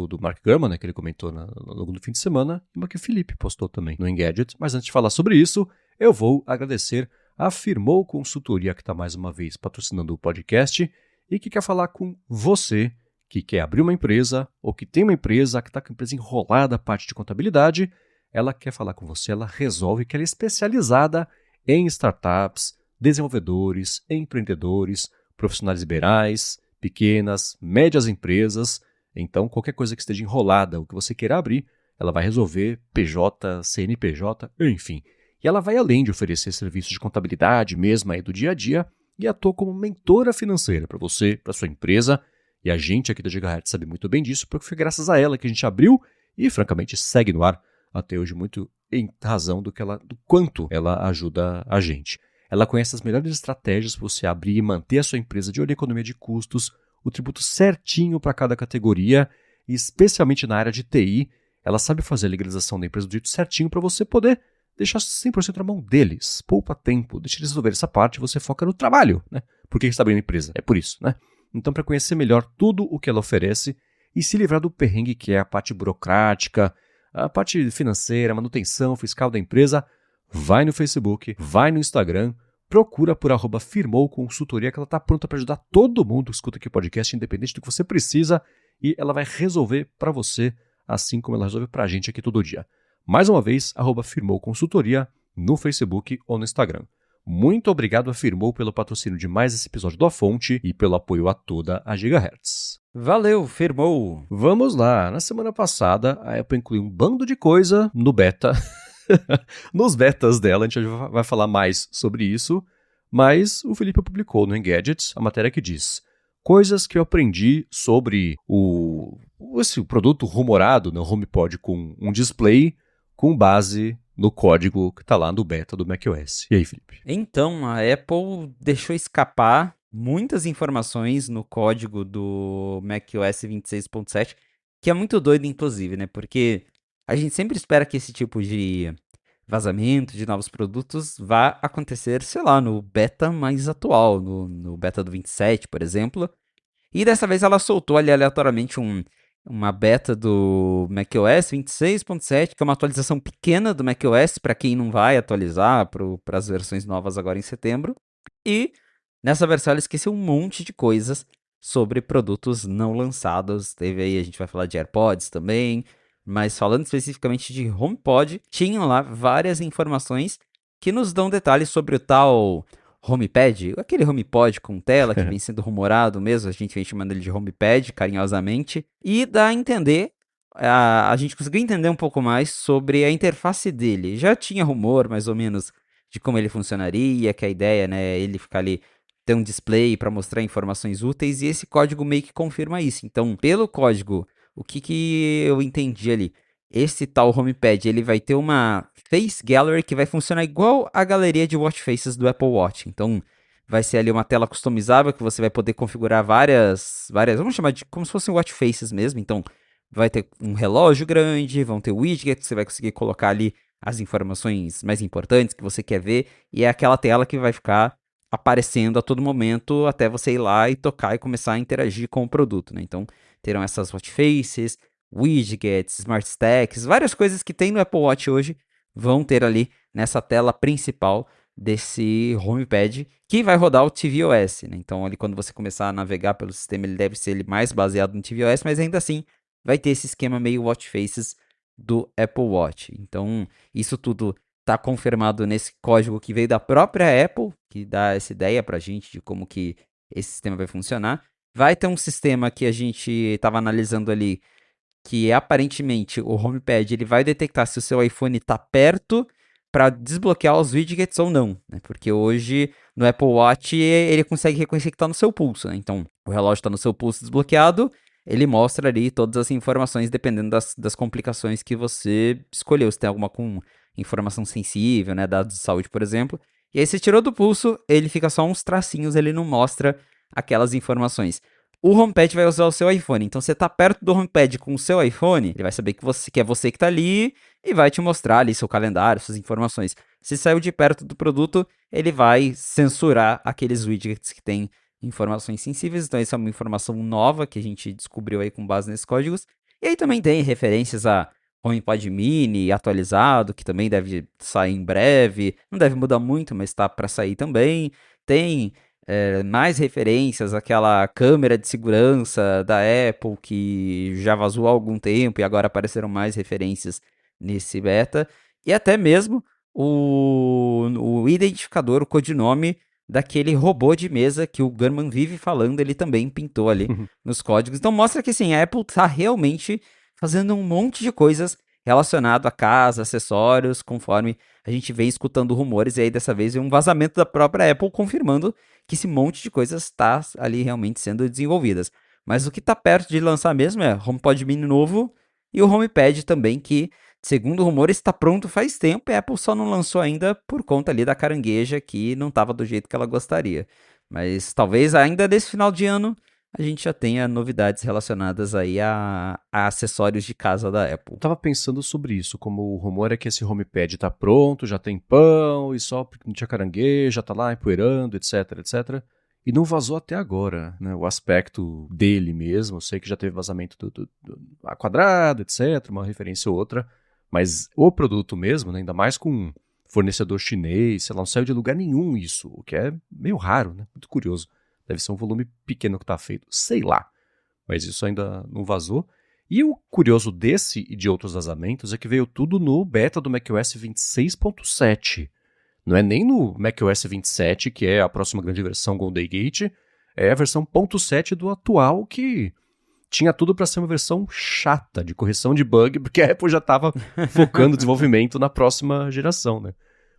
Speaker 1: do Mark Gurman, né, que ele comentou no fim de semana, e uma que o Felipe postou também no Engadget. Mas antes de falar sobre isso, eu vou agradecer a Firmou Consultoria, que está mais uma vez patrocinando o podcast e que quer falar com você que quer abrir uma empresa ou que tem uma empresa, que está com a empresa enrolada a parte de contabilidade. Ela quer falar com você, ela resolve, que ela é especializada em startups, desenvolvedores, empreendedores, profissionais liberais, pequenas, médias empresas. Então, qualquer coisa que esteja enrolada ou que você queira abrir, ela vai resolver, PJ, CNPJ, enfim. E ela vai além de oferecer serviços de contabilidade mesmo aí do dia a dia e atua como mentora financeira para você, para sua empresa. E a gente aqui da Gigahertz sabe muito bem disso, porque foi graças a ela que a gente abriu e, francamente, segue no ar até hoje muito em razão do quanto ela ajuda a gente. Ela conhece as melhores estratégias para você abrir e manter a sua empresa de olho em economia de custos, o tributo certinho para cada categoria, e especialmente na área de TI, ela sabe fazer a legalização da empresa do jeito certinho para você poder deixar 100% na mão deles. Poupa tempo, deixa eles resolver essa parte e você foca no trabalho, né? Por que você está abrindo a empresa? É por isso, né? Então, para conhecer melhor tudo o que ela oferece e se livrar do perrengue que é a parte burocrática, a parte financeira, manutenção fiscal da empresa, vai no Facebook, vai no Instagram, procura por @Firmou Consultoria, que ela está pronta para ajudar todo mundo que escuta aqui o podcast, independente do que você precisa, e ela vai resolver para você, assim como ela resolve para a gente aqui todo dia. Mais uma vez, @Firmou Consultoria no Facebook ou no Instagram. Muito obrigado a Firmou pelo patrocínio de mais esse episódio do A Fonte e pelo apoio a toda a Gigahertz.
Speaker 2: Valeu, Firmou!
Speaker 1: Vamos lá, na semana passada a Apple incluiu um bando de coisa no beta. Nos betas dela, a gente vai falar mais sobre isso, mas o Felipe publicou no Engadget a matéria que diz: coisas que eu aprendi sobre esse produto rumorado, no HomePod com um display com base no código que está lá no beta do macOS. E aí, Felipe?
Speaker 2: Então, a Apple deixou escapar muitas informações no código do macOS 26.7, que é muito doido, inclusive, né? Porque a gente sempre espera que esse tipo de vazamento de novos produtos vá acontecer, sei lá, no beta mais atual, no beta do 27, por exemplo. E dessa vez ela soltou ali aleatoriamente uma beta do macOS 26.7, que é uma atualização pequena do macOS para quem não vai atualizar para as versões novas agora em setembro. E nessa versão ela esqueceu um monte de coisas sobre produtos não lançados. Teve aí, a gente vai falar de AirPods também, mas falando especificamente de HomePod, tinham lá várias informações que nos dão detalhes sobre o tal HomePad, aquele HomePod com tela que vem sendo rumorado mesmo, a gente vem chamando ele de HomePad carinhosamente, e dá a entender, a gente conseguiu entender um pouco mais sobre a interface dele. Já tinha rumor, mais ou menos, de como ele funcionaria, que a ideia, né, ele ficar ali, ter um display para mostrar informações úteis, e esse código meio que confirma isso. Então, pelo código, o que eu entendi ali? Esse tal HomePad, ele vai ter uma Face Gallery que vai funcionar igual a galeria de Watch Faces do Apple Watch. Então, vai ser ali uma tela customizável que você vai poder configurar várias, vamos chamar de como se fossem Watch Faces mesmo. Então, vai ter um relógio grande, vão ter widgets que você vai conseguir colocar ali as informações mais importantes que você quer ver, e é aquela tela que vai ficar aparecendo a todo momento até você ir lá e tocar e começar a interagir com o produto, né? Então, terão essas Watch Faces, widgets, smart stacks, várias coisas que tem no Apple Watch hoje vão ter ali nessa tela principal desse HomePad, que vai rodar o tvOS, né? Então, ali quando você começar a navegar pelo sistema, ele deve ser mais baseado no tvOS, mas ainda assim vai ter esse esquema meio Watch Faces do Apple Watch. Então, isso tudo está confirmado nesse código que veio da própria Apple, que dá essa ideia pra gente de como que esse sistema vai funcionar. Vai ter um sistema que a gente estava analisando ali, que aparentemente o HomePad ele vai detectar se o seu iPhone está perto para desbloquear os widgets ou não, né? Porque hoje no Apple Watch ele consegue reconhecer que está no seu pulso, né? Então o relógio está no seu pulso desbloqueado, ele mostra ali todas as informações dependendo das complicações que você escolheu. Se tem alguma com informação sensível, né? Dados de saúde, por exemplo. E aí você tirou do pulso, ele fica só uns tracinhos, ele não mostra aquelas informações. O HomePad vai usar o seu iPhone. Então, você tá perto do HomePad com o seu iPhone, ele vai saber que é você que tá ali e vai te mostrar ali seu calendário, suas informações. Se saiu de perto do produto, ele vai censurar aqueles widgets que têm informações sensíveis. Então, essa é uma informação nova que a gente descobriu aí com base nesses códigos. E aí também tem referências a HomePod Mini atualizado, que também deve sair em breve. Não deve mudar muito, mas tá para sair também. Tem mais referências àquela câmera de segurança da Apple que já vazou há algum tempo e agora apareceram mais referências nesse beta. E até mesmo o identificador, o codinome daquele robô de mesa que o Gurman vive falando, ele também pintou ali nos códigos. Então mostra que assim, a Apple está realmente fazendo um monte de coisas relacionado a casa, acessórios, conforme a gente vem escutando rumores, e aí dessa vez um vazamento da própria Apple confirmando que esse monte de coisas está ali realmente sendo desenvolvidas. Mas o que está perto de lançar mesmo é HomePod Mini novo e o HomePad também, que, segundo rumores, está pronto faz tempo e a Apple só não lançou ainda por conta ali da carangueja que não estava do jeito que ela gostaria. Mas talvez ainda desse final de ano a gente já tenha novidades relacionadas aí a acessórios de casa da Apple.
Speaker 1: Eu tava pensando sobre isso, como o rumor é que esse HomePad tá pronto, já tem pão, e só porque não tinha caranguejo, já tá lá empoeirando, etc, etc. E não vazou até agora, né? O aspecto dele mesmo, eu sei que já teve vazamento do A quadrado, etc, uma referência ou outra, mas o produto mesmo, né, ainda mais com um fornecedor chinês, sei lá, não saiu de lugar nenhum isso, o que é meio raro, né? Muito curioso. Deve ser um volume pequeno que tá feito, sei lá. Mas isso ainda não vazou. E o curioso desse e de outros vazamentos é que veio tudo no beta do macOS 26.7. Não é nem no macOS 27, que é a próxima grande versão Golden Gate, é a versão 0.7 do atual, que tinha tudo para ser uma versão chata de correção de bug, porque a Apple já estava focando o desenvolvimento na próxima geração, né?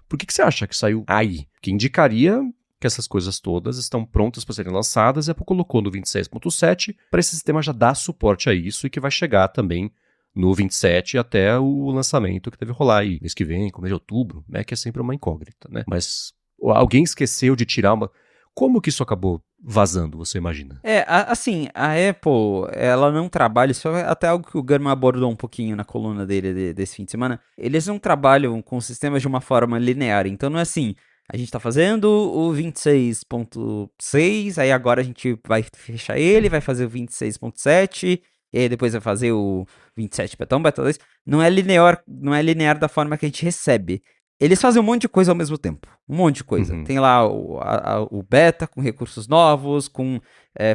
Speaker 1: Por que você acha que saiu aí? Que indicaria que essas coisas todas estão prontas para serem lançadas, e a Apple colocou no 26.7 para esse sistema já dar suporte a isso e que vai chegar também no 27 até o lançamento que deve rolar aí mês que vem, começo de outubro, né, que é sempre uma incógnita, né? Mas alguém esqueceu de tirar uma... Como que isso acabou vazando, você imagina?
Speaker 2: Assim, a Apple, ela não trabalha, isso é até algo que o Gurman abordou um pouquinho na coluna dele desse fim de semana, eles não trabalham com sistemas de uma forma linear, então não é assim, a gente tá fazendo o 26.6, aí agora a gente vai fechar ele, vai fazer o 26.7, e aí depois vai fazer o 27 beta 2. Não é linear da forma que a gente recebe. Eles fazem um monte de coisa ao mesmo tempo. Um monte de coisa.
Speaker 1: Uhum.
Speaker 2: Tem lá o beta com recursos novos, com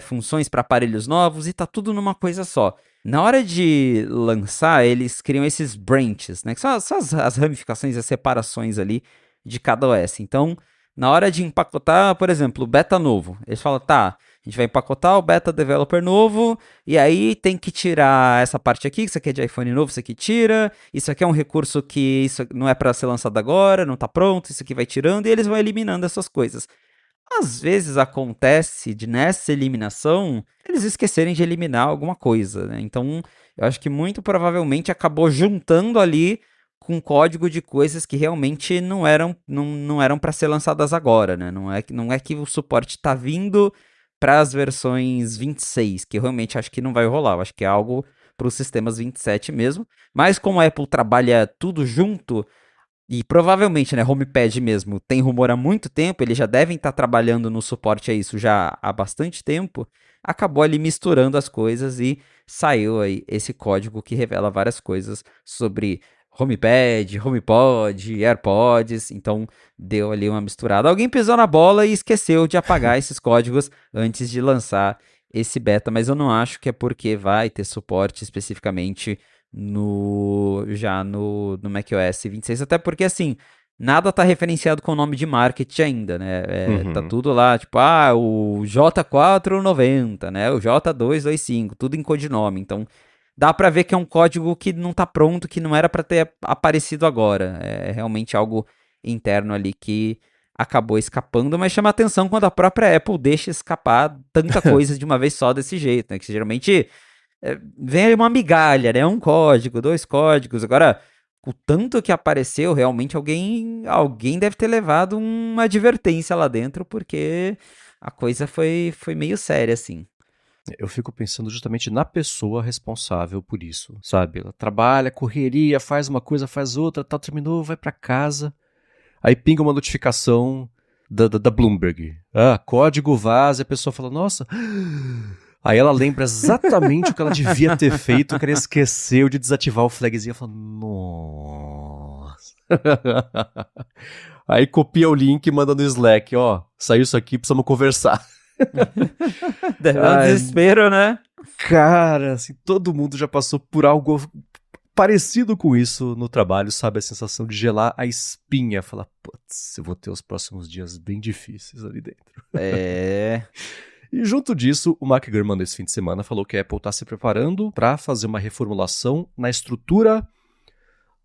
Speaker 2: funções para aparelhos novos, e tá tudo numa coisa só. Na hora de lançar, eles criam esses branches, né? Que são as ramificações, as separações ali de cada OS. Então, na hora de empacotar, por exemplo, o beta novo, eles falam, tá, a gente vai empacotar o beta developer novo, e aí tem que tirar essa parte aqui, que isso aqui é de iPhone novo, isso aqui tira, isso aqui é um recurso que isso não é para ser lançado agora, não tá pronto, isso aqui vai tirando, e eles vão eliminando essas coisas. Às vezes acontece de nessa eliminação eles esquecerem de eliminar alguma coisa, né? Então, eu acho que muito provavelmente acabou juntando ali com código de coisas que realmente não eram para ser lançadas agora, né? Não é que o suporte está vindo para as versões 26, que eu realmente acho que não vai rolar. Eu acho que é algo para os sistemas 27 mesmo. Mas como a Apple trabalha tudo junto, e provavelmente, né, HomePad mesmo, tem rumor há muito tempo, eles já devem estar trabalhando no suporte a isso já há bastante tempo, acabou ali misturando as coisas e saiu aí esse código que revela várias coisas sobre HomePad, HomePod, AirPods, então deu ali uma misturada. Alguém pisou na bola e esqueceu de apagar esses códigos antes de lançar esse beta, mas eu não acho que é porque vai ter suporte especificamente no macOS 26, até porque assim, nada tá referenciado com o nome de market ainda, né? Tá
Speaker 1: Uhum.
Speaker 2: tudo lá, tipo, o J490, né? O J225, tudo em codinome. Então, dá pra ver que é um código que não tá pronto, que não era pra ter aparecido agora. É realmente algo interno ali que acabou escapando, mas chama atenção quando a própria Apple deixa escapar tanta coisa de uma vez só desse jeito, né? Que geralmente vem uma migalha, né? Um código, 2 códigos. Agora, o tanto que apareceu, realmente alguém deve ter levado uma advertência lá dentro, porque a coisa foi meio séria, assim.
Speaker 1: Eu fico pensando justamente na pessoa responsável por isso, sabe? Ela trabalha, correria, faz uma coisa, faz outra, tal, terminou, vai pra casa. Aí pinga uma notificação da Bloomberg. Ah, código vaza, e a pessoa fala, nossa. Aí ela lembra exatamente o que ela devia ter feito, que ela esqueceu de desativar o flagzinho. Ela fala, nossa. Aí copia o link e manda no Slack, ó, saiu isso aqui, precisamos conversar.
Speaker 2: Deve dar um desespero, né?
Speaker 1: Cara, assim, todo mundo já passou por algo parecido com isso no trabalho, sabe? A sensação de gelar a espinha. Falar, putz, eu vou ter os próximos dias bem difíceis ali dentro. E junto disso, o Mark Gurman, nesse fim de semana, falou que a Apple está se preparando para fazer uma reformulação na estrutura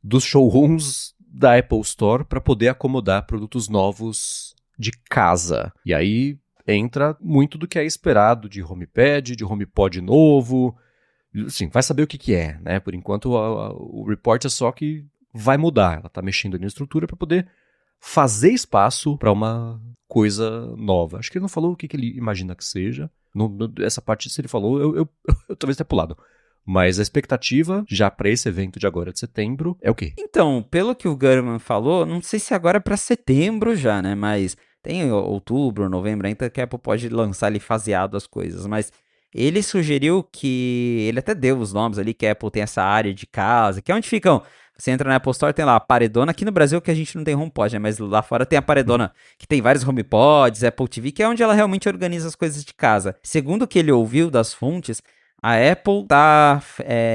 Speaker 1: dos showrooms da Apple Store para poder acomodar produtos novos de casa. E aí entra muito do que é esperado de HomePad, de HomePod novo. Sim, vai saber o que é, né? Por enquanto, o report é só que vai mudar. Ela está mexendo na estrutura para poder fazer espaço para uma coisa nova. Acho que ele não falou o que ele imagina que seja. Essa parte, se ele falou, eu talvez tenha pulado. Mas a expectativa, já para esse evento de agora de setembro, é o quê?
Speaker 2: Então, pelo que o Gurman falou, não sei se agora é para setembro já, né? Mas tem outubro, novembro ainda que a Apple pode lançar ali faseado as coisas. Mas ele sugeriu que... Ele até deu os nomes ali, que a Apple tem essa área de casa, que é onde ficam... Você entra na Apple Store, tem lá a paredona. Aqui no Brasil que a gente não tem HomePod, né? Mas lá fora tem a paredona, que tem vários HomePods, Apple TV, que é onde ela realmente organiza as coisas de casa. Segundo o que ele ouviu das fontes, a Apple tá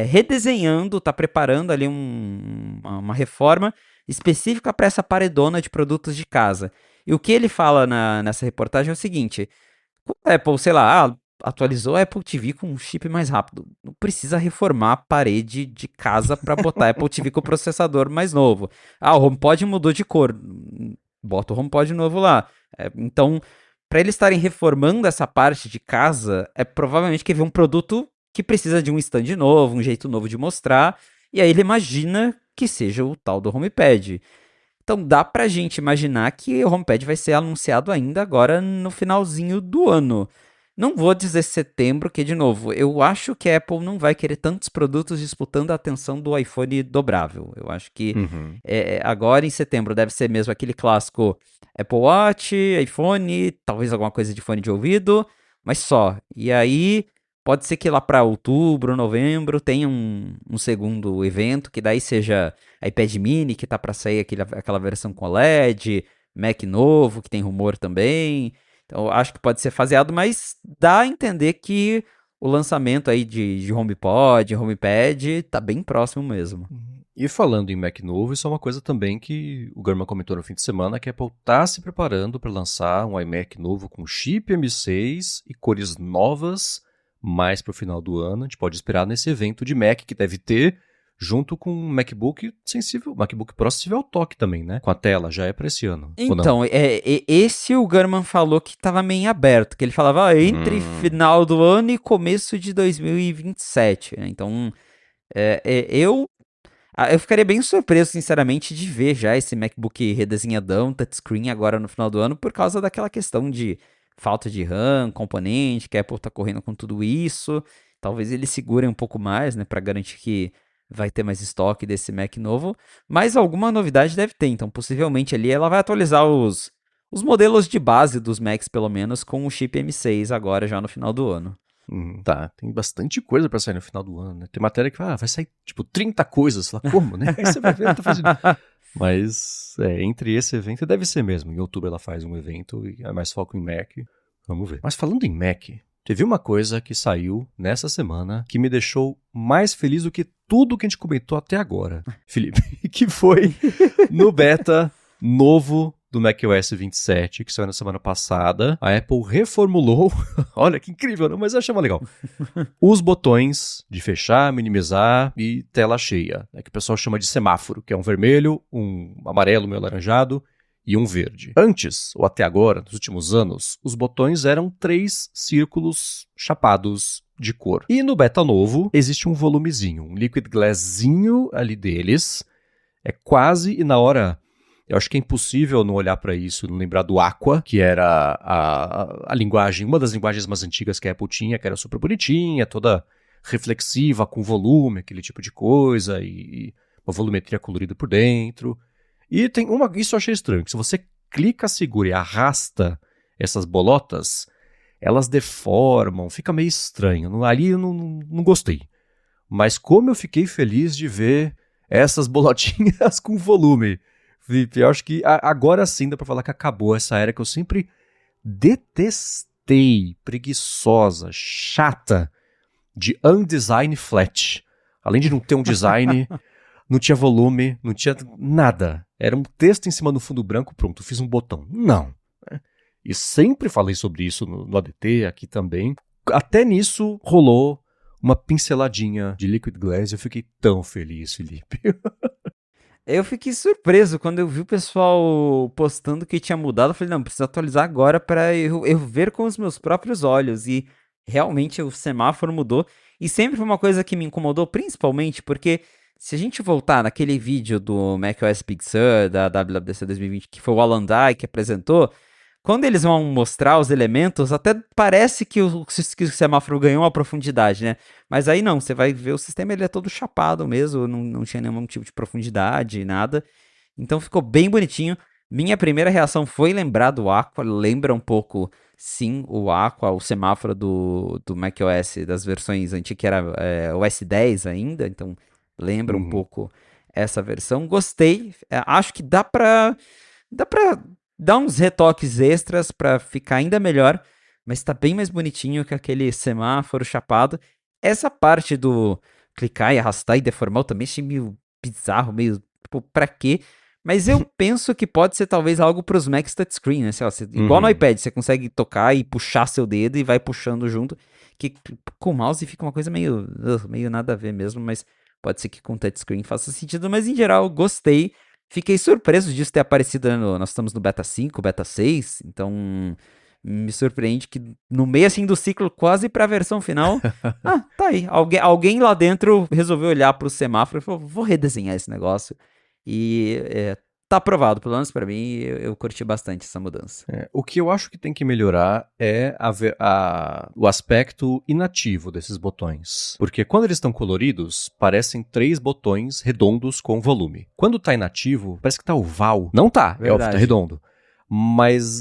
Speaker 2: redesenhando, tá preparando ali uma reforma específica para essa paredona de produtos de casa. E o que ele fala nessa reportagem é o seguinte: a Apple, sei lá, atualizou a Apple TV com um chip mais rápido. Não precisa reformar a parede de casa para botar a Apple TV com o processador mais novo. Ah, o HomePod mudou de cor. Bota o HomePod novo lá. Então, para eles estarem reformando essa parte de casa, é provavelmente que vem um produto que precisa de um stand novo, um jeito novo de mostrar. E aí ele imagina que seja o tal do HomePad. Então dá pra gente imaginar que o HomePad vai ser anunciado ainda agora no finalzinho do ano. Não vou dizer setembro, que de novo, eu acho que a Apple não vai querer tantos produtos disputando a atenção do iPhone dobrável. Eu acho que agora em setembro deve ser mesmo aquele clássico Apple Watch, iPhone, talvez alguma coisa de fone de ouvido, mas só. E aí pode ser que lá para outubro, novembro tenha um segundo evento, que daí seja iPad mini, que tá para sair aquela versão com LED, Mac novo, que tem rumor também. Então, acho que pode ser faseado, mas dá a entender que o lançamento aí de HomePod, HomePad, tá bem próximo mesmo.
Speaker 1: E falando em Mac novo, isso é uma coisa também que o Gurman comentou no fim de semana, que a Apple tá se preparando para lançar um iMac novo com chip M6 e cores novas mais pro final do ano. A gente pode esperar nesse evento de Mac que deve ter, junto com um MacBook sensível, MacBook Pro sensível ao toque também, né? Com a tela, já é para esse ano.
Speaker 2: Então, esse o Gurman falou que estava meio aberto, que ele falava entre final do ano e começo de 2027, né? Então, eu ficaria bem surpreso, sinceramente, de ver já esse MacBook redesenhadão, touchscreen agora no final do ano, por causa daquela questão de falta de RAM, componente, que a Apple tá correndo com tudo isso. Talvez eles segurem um pouco mais, né, para garantir que vai ter mais estoque desse Mac novo, mas alguma novidade deve ter, então possivelmente ali ela vai atualizar os modelos de base dos Macs, pelo menos, com o chip M6 agora, já no final do ano.
Speaker 1: Tá, tem bastante coisa pra sair no final do ano, né? Tem matéria que vai sair, tipo, 30 coisas. Fala, como, né? Aí você vai ver, tá fazendo... Mas, entre esse evento, deve ser mesmo. Em outubro ela faz um evento e é mais foco em Mac. Vamos ver. Mas falando em Mac, teve uma coisa que saiu nessa semana que me deixou mais feliz do que tudo que a gente comentou até agora, Felipe. Que foi no beta novo do macOS 27, que saiu na semana passada, a Apple reformulou, olha que incrível, não? Mas eu achei mais legal, os botões de fechar, minimizar e tela cheia, que o pessoal chama de semáforo, que é um vermelho, um amarelo meio alaranjado e um verde. Antes, ou até agora, nos últimos anos, os botões eram 3 círculos chapados de cor. E no beta novo, existe um volumezinho, um liquid glasszinho ali deles, é quase, e na hora, eu acho que é impossível não olhar para isso e não lembrar do Aqua, que era a linguagem, uma das linguagens mais antigas que a Apple tinha, que era super bonitinha, toda reflexiva, com volume, aquele tipo de coisa, e uma volumetria colorida por dentro. E tem isso eu achei estranho, que se você clica, segura e arrasta essas bolotas, elas deformam, fica meio estranho. Ali eu não gostei. Mas como eu fiquei feliz de ver essas bolotinhas com volume. Felipe, eu acho que agora sim dá pra falar que acabou essa era que eu sempre detestei, preguiçosa, chata, de undesign flat. Além de não ter um design, não tinha volume, não tinha nada. Era um texto em cima do fundo branco, pronto, fiz um botão. Não. E sempre falei sobre isso no ADT, aqui também. Até nisso rolou uma pinceladinha de Liquid Glass e eu fiquei tão feliz, Felipe.
Speaker 2: Eu fiquei surpreso quando eu vi o pessoal postando que tinha mudado. Eu falei, não, preciso atualizar agora para eu ver com os meus próprios olhos. E realmente o semáforo mudou. E sempre foi uma coisa que me incomodou, principalmente porque se a gente voltar naquele vídeo do macOS Big Sur, da WWDC 2020, que foi o Alan Dye que apresentou, quando eles vão mostrar os elementos, até parece que o semáforo ganhou uma profundidade, né? Mas aí não, você vai ver o sistema, ele é todo chapado mesmo, não tinha nenhum tipo de profundidade, nada. Então ficou bem bonitinho. Minha primeira reação foi lembrar do Aqua, lembra um pouco, sim, o Aqua, o semáforo do macOS das versões antigas, que era o S10 ainda, então lembra um pouco essa versão. Gostei, acho que dá pra dar uns retoques extras pra ficar ainda melhor, mas tá bem mais bonitinho que aquele semáforo chapado. Essa parte do clicar e arrastar e deformar eu também achei meio bizarro, meio, tipo, pra quê? Mas eu penso que pode ser talvez algo pros Macs touchscreen, né? Sei lá, igual no iPad, você consegue tocar e puxar seu dedo e vai puxando junto, que com o mouse fica uma coisa meio nada a ver mesmo, mas pode ser que com touchscreen faça sentido, mas em geral gostei. Fiquei surpreso disso ter aparecido, né, nós estamos no beta 5, beta 6, então me surpreende que no meio assim do ciclo, quase pra versão final, tá aí, alguém lá dentro resolveu olhar pro semáforo e falou, vou redesenhar esse negócio, e tá aprovado, pelo menos pra mim, eu curti bastante essa mudança.
Speaker 1: O que eu acho que tem que melhorar é o aspecto inativo desses botões. Porque quando eles estão coloridos, parecem 3 botões redondos com volume. Quando tá inativo, parece que tá oval. Não tá, é óbvio, tá redondo. Mas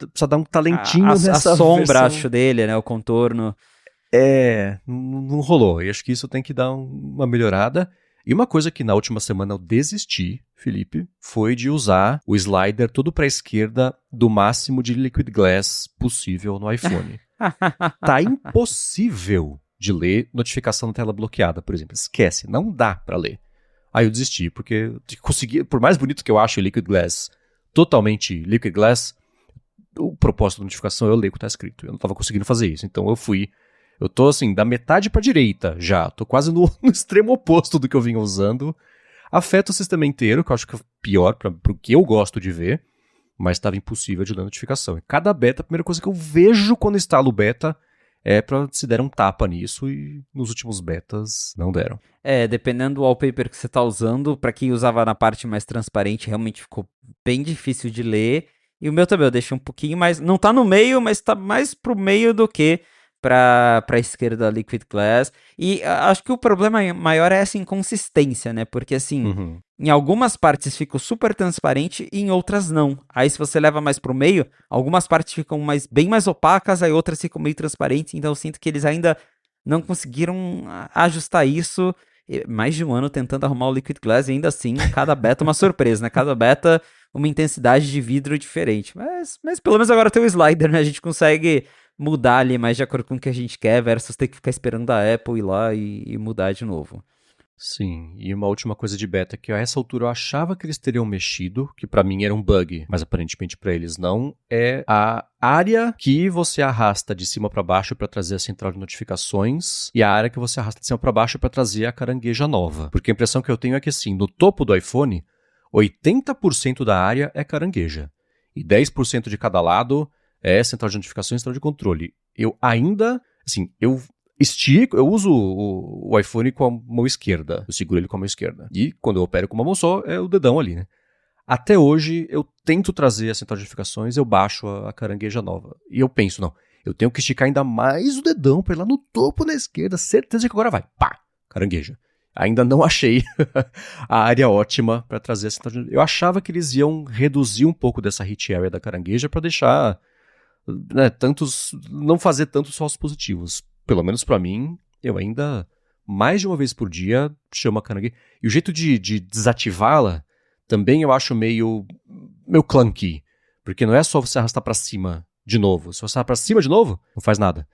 Speaker 1: precisa dar um talentinho nessa
Speaker 2: a sombra,
Speaker 1: versão.
Speaker 2: acho, dele, né, o contorno.
Speaker 1: Não rolou. E acho que isso tem que dar uma melhorada. E uma coisa que na última semana eu desisti, Felipe, foi de usar o slider todo para a esquerda do máximo de Liquid Glass possível no iPhone. Tá impossível de ler notificação na tela bloqueada, por exemplo. Esquece, não dá para ler. Aí eu desisti, porque consegui, por mais bonito que eu ache o Liquid Glass, totalmente Liquid Glass, o propósito da notificação eu leio o que tá escrito. Eu não tava conseguindo fazer isso, então eu tô assim, da metade pra direita já. Tô quase no extremo oposto do que eu vinha usando. Afeta o sistema inteiro, que eu acho que é pior pro que eu gosto de ver. Mas estava impossível de ler notificação. E cada beta, a primeira coisa que eu vejo quando instalo o beta é pra se der um tapa nisso. E nos últimos betas não deram.
Speaker 2: Dependendo do wallpaper que você tá usando, pra quem usava na parte mais transparente, realmente ficou bem difícil de ler. E o meu também, eu deixei um pouquinho mais... Não tá no meio, mas tá mais pro meio do que pra esquerda Liquid Glass. E acho que o problema maior é essa inconsistência, né? Porque assim, em algumas partes ficou super transparente e em outras não. Aí se você leva mais pro meio, algumas partes ficam bem mais opacas, aí outras ficam meio transparentes. Então eu sinto que eles ainda não conseguiram ajustar isso. Mais de um ano tentando arrumar o Liquid Glass e ainda assim, cada beta uma surpresa, né? Cada beta uma intensidade de vidro diferente. Mas pelo menos agora tem o slider, né? A gente consegue mudar ali mais de acordo com o que a gente quer versus ter que ficar esperando a Apple ir lá e mudar de novo.
Speaker 1: Sim, e uma última coisa de beta que a essa altura eu achava que eles teriam mexido, que pra mim era um bug, mas aparentemente pra eles não, é a área que você arrasta de cima pra baixo pra trazer a central de notificações e a área que você arrasta de cima pra baixo pra trazer a carangueja nova. Porque a impressão que eu tenho é que assim, no topo do iPhone, 80% da área é carangueja e 10% de cada lado é central de notificações e central de controle. Eu ainda, assim, eu uso o iPhone com a mão esquerda. Eu seguro ele com a mão esquerda. E quando eu opero com uma mão só, é o dedão ali, né? Até hoje, eu tento trazer a central de notificações, eu baixo a carangueja nova. E eu penso, não, eu tenho que esticar ainda mais o dedão pra ir lá no topo da esquerda. Certeza que agora vai. Pá! Carangueja. Ainda não achei a área ótima pra trazer a central de notificações. Eu achava que eles iam reduzir um pouco dessa hit area da carangueja pra deixar, né, não fazer tantos falsos positivos. Pelo menos pra mim, eu ainda, mais de uma vez por dia, chamo a carangueja. E o jeito de desativá-la, também eu acho meio clunky. Porque não é só você arrastar pra cima de novo. Se você arrastar pra cima de novo, não faz nada.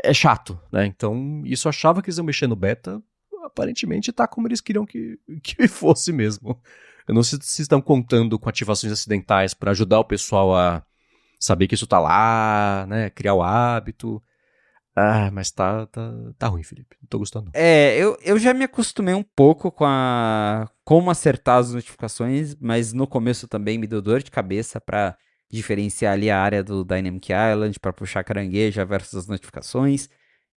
Speaker 1: É chato, né? Então, isso eu achava que eles iam mexer no beta. Aparentemente tá como eles queriam que fosse mesmo. Eu não sei se estão contando com ativações acidentais pra ajudar o pessoal a saber que isso tá lá, né? Criar o hábito. Ah, mas tá ruim, Felipe. Não tô gostando.
Speaker 2: Eu já me acostumei um pouco com como acertar as notificações, mas no começo também me deu dor de cabeça pra diferenciar ali a área do Dynamic Island, pra puxar carangueja versus as notificações.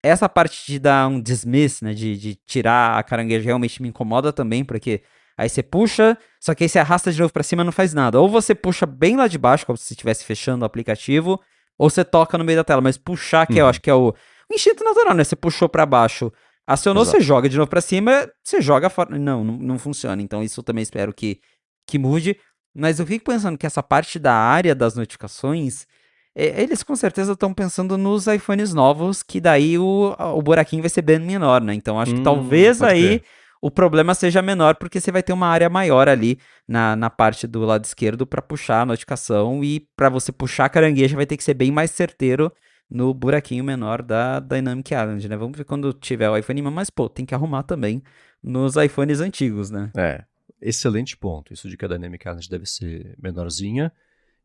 Speaker 2: Essa parte de dar um dismiss, né, de tirar a carangueja realmente me incomoda também, porque aí você puxa, só que aí você arrasta de novo pra cima e não faz nada. Ou você puxa bem lá de baixo, como se estivesse fechando o aplicativo, ou você toca no meio da tela. Mas puxar, que eu acho que é o instinto natural, né? Você puxou pra baixo, acionou,
Speaker 1: Exato.
Speaker 2: você joga de novo pra cima, você joga fora. Não funciona. Então isso eu também espero que mude. Mas eu fico pensando que essa parte da área das notificações, eles com certeza estão pensando nos iPhones novos, que daí o buraquinho vai ser bem menor, né? Então acho que talvez
Speaker 1: Pode
Speaker 2: aí
Speaker 1: crer.
Speaker 2: o problema seja menor, porque você vai ter uma área maior ali na parte do lado esquerdo para puxar a notificação, e para você puxar a carangueja vai ter que ser bem mais certeiro no buraquinho menor da Dynamic Island, né? Vamos ver quando tiver o iPhone, mas pô, tem que arrumar também nos iPhones antigos, né?
Speaker 1: Excelente ponto. Isso de que a Dynamic Island deve ser menorzinha.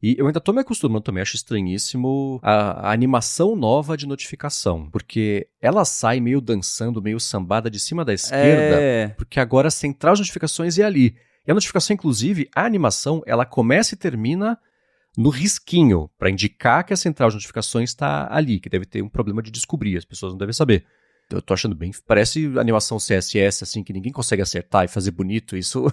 Speaker 1: E eu ainda tô me acostumando também, acho estranhíssimo a animação nova de notificação, porque ela sai meio dançando, meio sambada de cima da esquerda, porque agora a central de notificações é ali. E a notificação, inclusive, a animação, ela começa e termina no risquinho, para indicar que a central de notificações está ali, que deve ter um problema de descobrir, as pessoas não devem saber. Eu tô achando bem, parece animação CSS, assim, que ninguém consegue acertar e fazer bonito, isso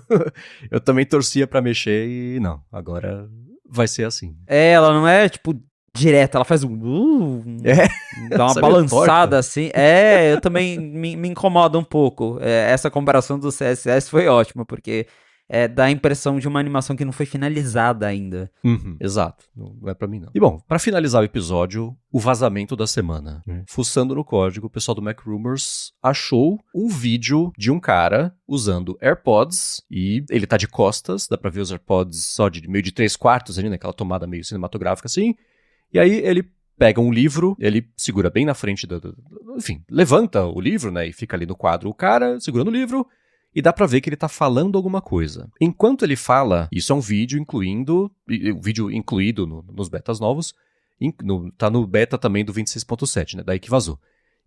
Speaker 1: eu também torcia pra mexer e não, agora vai ser assim.
Speaker 2: Ela não é, tipo, direta, ela faz dá uma
Speaker 1: Sabe, torta.
Speaker 2: balançada assim. Eu também me incomoda um pouco. Essa comparação do CSS foi ótima, porque dá a impressão de uma animação que não foi finalizada ainda.
Speaker 1: Exato, não é pra mim não. E bom, pra finalizar o episódio, o vazamento da semana. Fuçando no código, o pessoal do Mac Rumors achou um vídeo de um cara usando AirPods, e ele tá de costas, dá pra ver os AirPods só de meio de 3/4 ali, naquela tomada meio cinematográfica assim, e aí ele pega um livro, ele segura bem na frente enfim, levanta o livro, né, e fica ali no quadro o cara segurando o livro, e dá pra ver que ele tá falando alguma coisa. Enquanto ele fala, isso é um vídeo incluído nos betas novos, tá no beta também do 26.7, né, daí que vazou.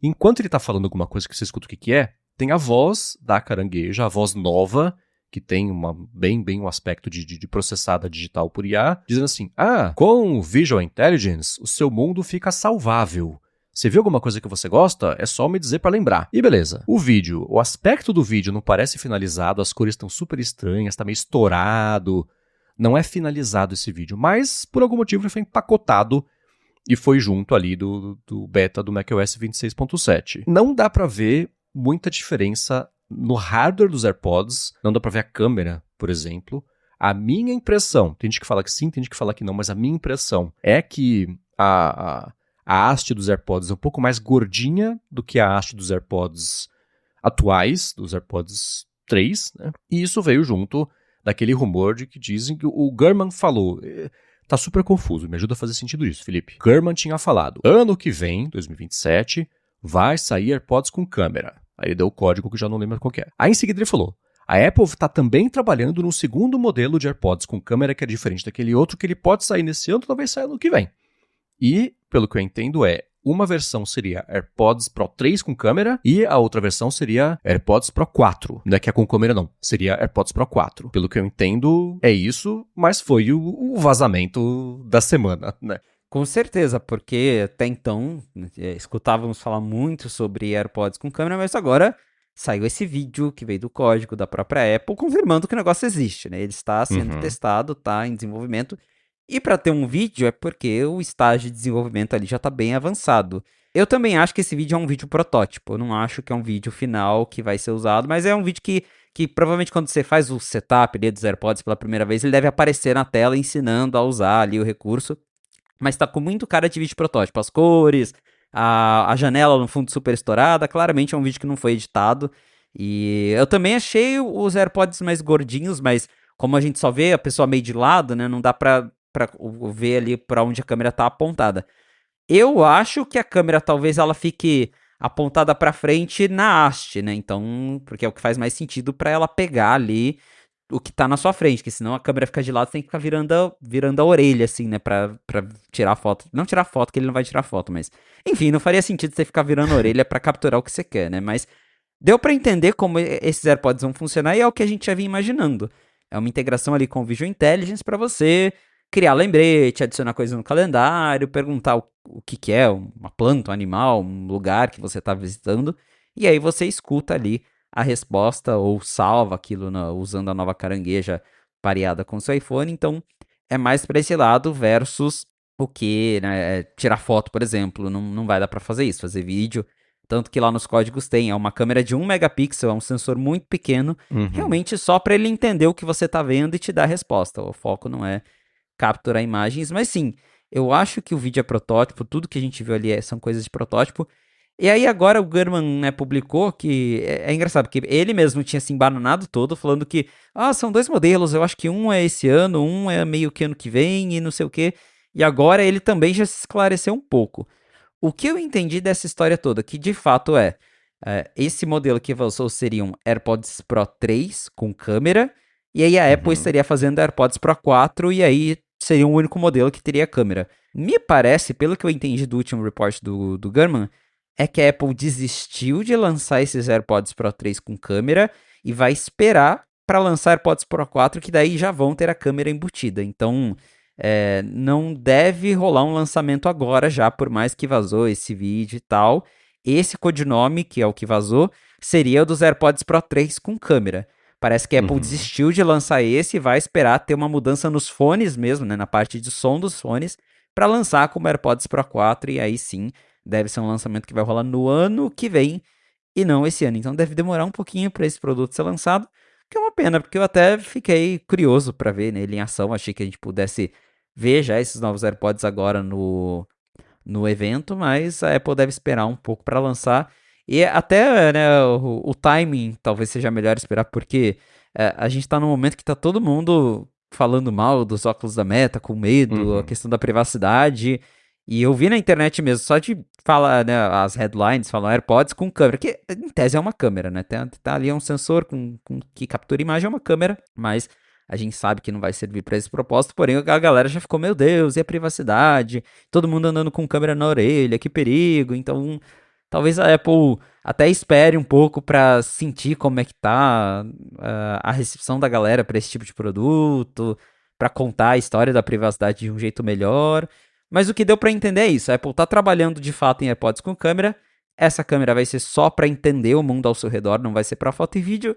Speaker 1: Enquanto ele tá falando alguma coisa que você escuta o que é, tem a voz da carangueja, a voz nova, que tem bem um aspecto de processada digital por IA, dizendo assim, com Visual Intelligence, o seu mundo fica salvável. Você viu alguma coisa que você gosta? É só me dizer pra lembrar. E beleza. O aspecto do vídeo não parece finalizado, as cores estão super estranhas, tá meio estourado. Não é finalizado esse vídeo, mas por algum motivo ele foi empacotado e foi junto ali do beta do macOS 26.7. Não dá pra ver muita diferença no hardware dos AirPods, não dá pra ver a câmera, por exemplo. A minha impressão, tem gente que fala que sim, tem gente que fala que não, mas a minha impressão é que a haste dos AirPods é um pouco mais gordinha do que a haste dos AirPods atuais, dos AirPods 3, né? E isso veio junto daquele rumor de que dizem que o Gurman falou. Tá super confuso, me ajuda a fazer sentido isso, Felipe. Gurman tinha falado, ano que vem, 2027, vai sair AirPods com câmera. Aí deu o código que eu já não lembro qual que é. Aí em seguida ele falou: a Apple está também trabalhando no segundo modelo de AirPods com câmera que é diferente daquele outro, que ele pode sair nesse ano, talvez saia no que vem. E, pelo que eu entendo, uma versão seria AirPods Pro 3 com câmera e a outra versão seria AirPods Pro 4. Não é que é com câmera, não. Seria AirPods Pro 4. Pelo que eu entendo, é isso, mas foi o vazamento da semana, né?
Speaker 2: Com certeza, porque até então escutávamos falar muito sobre AirPods com câmera, mas agora saiu esse vídeo que veio do código da própria Apple confirmando que o negócio existe, né? Ele está sendo testado, está em desenvolvimento. E para ter um vídeo é porque o estágio de desenvolvimento ali já está bem avançado. Eu também acho que esse vídeo é um vídeo protótipo. Eu não acho que é um vídeo final que vai ser usado, mas é um vídeo que provavelmente quando você faz o setup ali dos AirPods pela primeira vez, ele deve aparecer na tela ensinando a usar ali o recurso. Mas tá com muito cara de vídeo protótipo. As cores, a janela no fundo super estourada. Claramente é um vídeo que não foi editado. E eu também achei os AirPods mais gordinhos, mas como a gente só vê a pessoa meio de lado, né? Não dá pra ver ali pra onde a câmera tá apontada. Eu acho que a câmera talvez ela fique apontada pra frente na haste, né? Então, porque é o que faz mais sentido pra ela pegar ali o que tá na sua frente, porque senão a câmera fica de lado, você tem que ficar virando a orelha, assim, né, pra tirar foto. Não tirar foto, que ele não vai tirar foto, mas... Enfim, não faria sentido você ficar virando a orelha pra capturar o que você quer, né, mas... Deu pra entender como esses AirPods vão funcionar e é o que a gente já vinha imaginando. É uma integração ali com o Visual Intelligence pra você criar lembrete, adicionar coisas no calendário, perguntar o que é, uma planta, um animal, um lugar que você tá visitando, e aí você escuta ali a resposta ou salva aquilo usando a nova carangueja pareada com o seu iPhone. Então é mais para esse lado versus o que, né, tirar foto, por exemplo, não vai dar para fazer isso, fazer vídeo. Tanto que lá nos códigos tem uma câmera de 1 megapixel, é um sensor muito pequeno, realmente só para ele entender o que você tá vendo e te dar a resposta. O foco não é capturar imagens, mas sim, eu acho que o vídeo é protótipo, tudo que a gente viu ali são coisas de protótipo. E aí agora o Gurman, né, publicou que é engraçado, porque ele mesmo tinha se embananado todo, falando que são 2 modelos, eu acho que um é esse ano, um é meio que ano que vem e não sei o quê. E agora ele também já se esclareceu um pouco. O que eu entendi dessa história toda, que de fato esse modelo que avançou seria um AirPods Pro 3 com câmera, e aí a Apple estaria fazendo AirPods Pro 4, e aí seria o único modelo que teria câmera. Me parece, pelo que eu entendi do último report do Gurman, é que a Apple desistiu de lançar esses AirPods Pro 3 com câmera e vai esperar para lançar AirPods Pro 4, que daí já vão ter a câmera embutida. Então, não deve rolar um lançamento agora já, por mais que vazou esse vídeo e tal. Esse codinome, que é o que vazou, seria o dos AirPods Pro 3 com câmera. Parece que a Apple desistiu de lançar esse e vai esperar ter uma mudança nos fones mesmo, né, na parte de som dos fones, para lançar como AirPods Pro 4, e aí sim, deve ser um lançamento que vai rolar no ano que vem e não esse ano. Então deve demorar um pouquinho para esse produto ser lançado, que é uma pena, porque eu até fiquei curioso para ver ele em ação. Achei que a gente pudesse ver já esses novos AirPods agora no evento, mas a Apple deve esperar um pouco para lançar. E até, né, o timing talvez seja melhor esperar, porque a gente está num momento que está todo mundo falando mal dos óculos da Meta, com medo, a questão da privacidade. E eu vi na internet mesmo, só de falar, né, as headlines, falam AirPods com câmera, que em tese é uma câmera, né? Tá ali um sensor que captura imagem, é uma câmera, mas a gente sabe que não vai servir para esse propósito, porém a galera já ficou, meu Deus, e a privacidade? Todo mundo andando com câmera na orelha, que perigo. Então, talvez a Apple até espere um pouco para sentir como é que tá a recepção da galera para esse tipo de produto, para contar a história da privacidade de um jeito melhor. Mas o que deu para entender é isso. A Apple tá trabalhando de fato em AirPods com câmera. Essa câmera vai ser só para entender o mundo ao seu redor, não vai ser para foto e vídeo.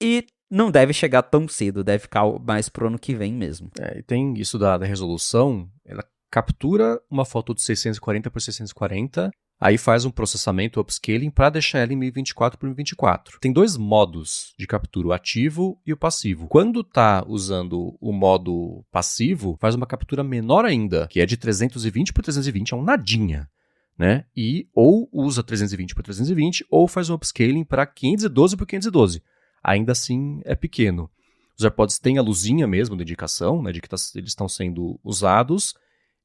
Speaker 2: E não deve chegar tão cedo, deve ficar mais pro ano que vem mesmo.
Speaker 1: E tem isso da resolução, ela captura uma foto de 640 por 640, aí faz um processamento upscaling para deixar ela em 1024 por 1024. Tem 2 modos de captura, o ativo e o passivo. Quando tá usando o modo passivo, faz uma captura menor ainda, que é de 320 por 320, é um nadinha, né? E ou usa 320 por 320 ou faz um upscaling para 512 por 512. Ainda assim é pequeno. Os AirPods têm a luzinha mesmo de indicação, né, de que eles estão sendo usados,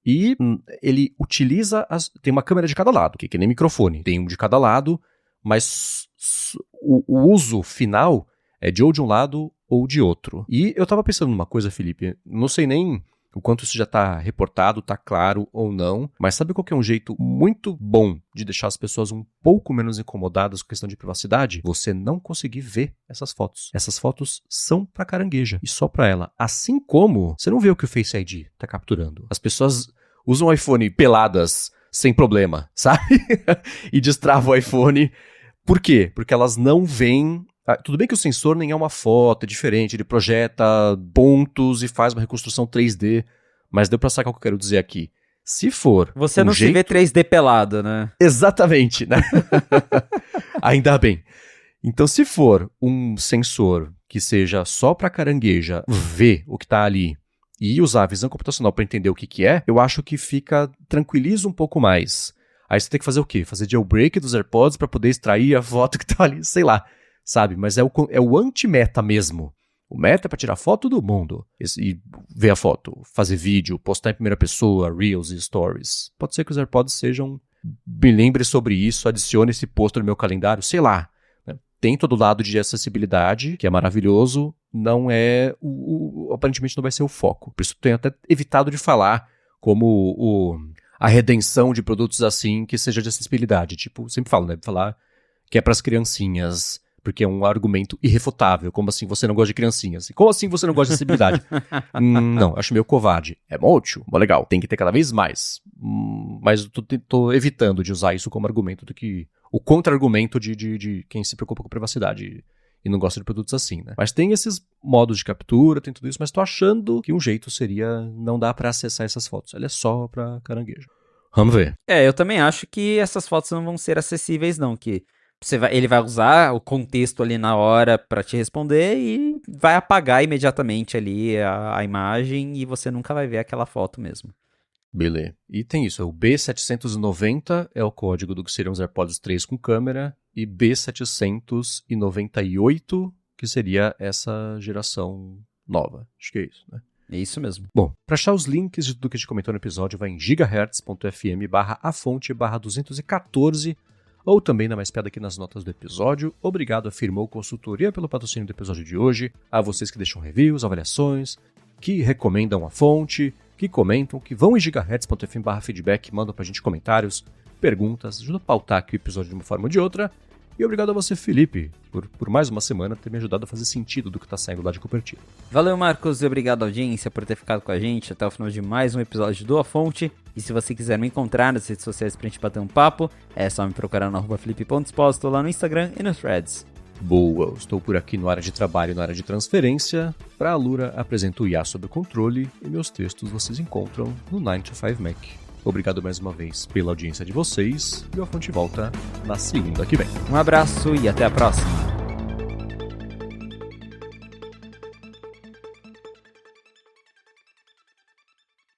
Speaker 1: e ele utiliza tem uma câmera de cada lado, que nem microfone, tem um de cada lado, mas o uso final é de ou de um lado ou de outro. E eu tava pensando numa coisa, Felipe, não sei nem o quanto isso já tá reportado, tá claro ou não, mas sabe qual que é um jeito muito bom de deixar as pessoas um pouco menos incomodadas com questão de privacidade? Você não conseguir ver essas fotos. Essas fotos são pra carangueja e só pra ela. Assim como você não vê o que o Face ID tá capturando. As pessoas usam o iPhone peladas sem problema, sabe? E destravam o iPhone. Por quê? Porque elas não veem. Tudo bem que o sensor nem é uma foto, é diferente, ele projeta pontos e faz uma reconstrução 3D, mas deu pra sacar o que eu quero dizer aqui. Se for
Speaker 2: Você não se vê 3D pelado, né?
Speaker 1: Exatamente, né? Ainda bem. Então, se for um sensor que seja só pra carangueja ver o que tá ali e usar a visão computacional pra entender o que é, eu acho que tranquiliza um pouco mais. Aí você tem que fazer o quê? Fazer jailbreak dos AirPods pra poder extrair a foto que tá ali, sei lá. Sabe, mas é o anti-meta mesmo. O meta é pra tirar foto do mundo e ver a foto, fazer vídeo, postar em primeira pessoa, Reels e Stories. Pode ser que os AirPods sejam... Me lembre sobre isso, adicione esse post no meu calendário, sei lá. Né? Tem todo o lado de acessibilidade, que é maravilhoso, não é... aparentemente não vai ser o foco. Por isso eu tenho até evitado de falar como a redenção de produtos assim que seja de acessibilidade. Tipo, sempre falo, né? Falar que é pras criancinhas... Porque é um argumento irrefutável. Como assim você não gosta de criancinhas? Como assim você não gosta de acessibilidade? Não, acho meio covarde. É mó útil, mó legal. Tem que ter cada vez mais. Mas eu tô evitando de usar isso como argumento do que... O contra-argumento de quem se preocupa com a privacidade e não gosta de produtos assim, né? Mas tem esses modos de captura, tem tudo isso, mas tô achando que um jeito seria não dá pra acessar essas fotos. Ela é só pra caranguejo. Vamos ver.
Speaker 2: Eu também acho que essas fotos não vão ser acessíveis, não, que... ele vai usar o contexto ali na hora pra te responder e vai apagar imediatamente ali a imagem e você nunca vai ver aquela foto mesmo.
Speaker 1: Beleza. E tem isso, o B790 é o código do que seriam os AirPods 3 com câmera e B798 que seria essa geração nova. Acho que é isso, né?
Speaker 2: É isso mesmo.
Speaker 1: Bom, para achar os links de tudo que a gente comentou no episódio, vai em gigahertz.fm/afonte/214 ou também dá mais piada aqui nas notas do episódio. Obrigado a Firmou Consultoria pelo patrocínio do episódio de hoje, a vocês que deixam reviews, avaliações, que recomendam a fonte, que comentam, que vão em gigahertz.fm/feedback, mandam pra gente comentários, perguntas, ajuda a pautar aqui o episódio de uma forma ou de outra. E obrigado a você, Felipe, por mais uma semana ter me ajudado a fazer sentido do que tá saindo lá de Cupertino.
Speaker 2: Valeu, Marcos, e obrigado, audiência, por ter ficado com a gente até o final de mais um episódio do A Fonte. E se você quiser me encontrar nas redes sociais pra gente bater um papo, é só me procurar no @felipe.exposto lá no Instagram e no Threads.
Speaker 1: Boa, eu estou por aqui no área de trabalho e na área de transferência. Pra Alura, apresento o IA sob controle e meus textos vocês encontram no 9to5Mac. Obrigado mais uma vez pela audiência de vocês e o A Fonte volta na segunda que vem.
Speaker 2: Um abraço e até a próxima!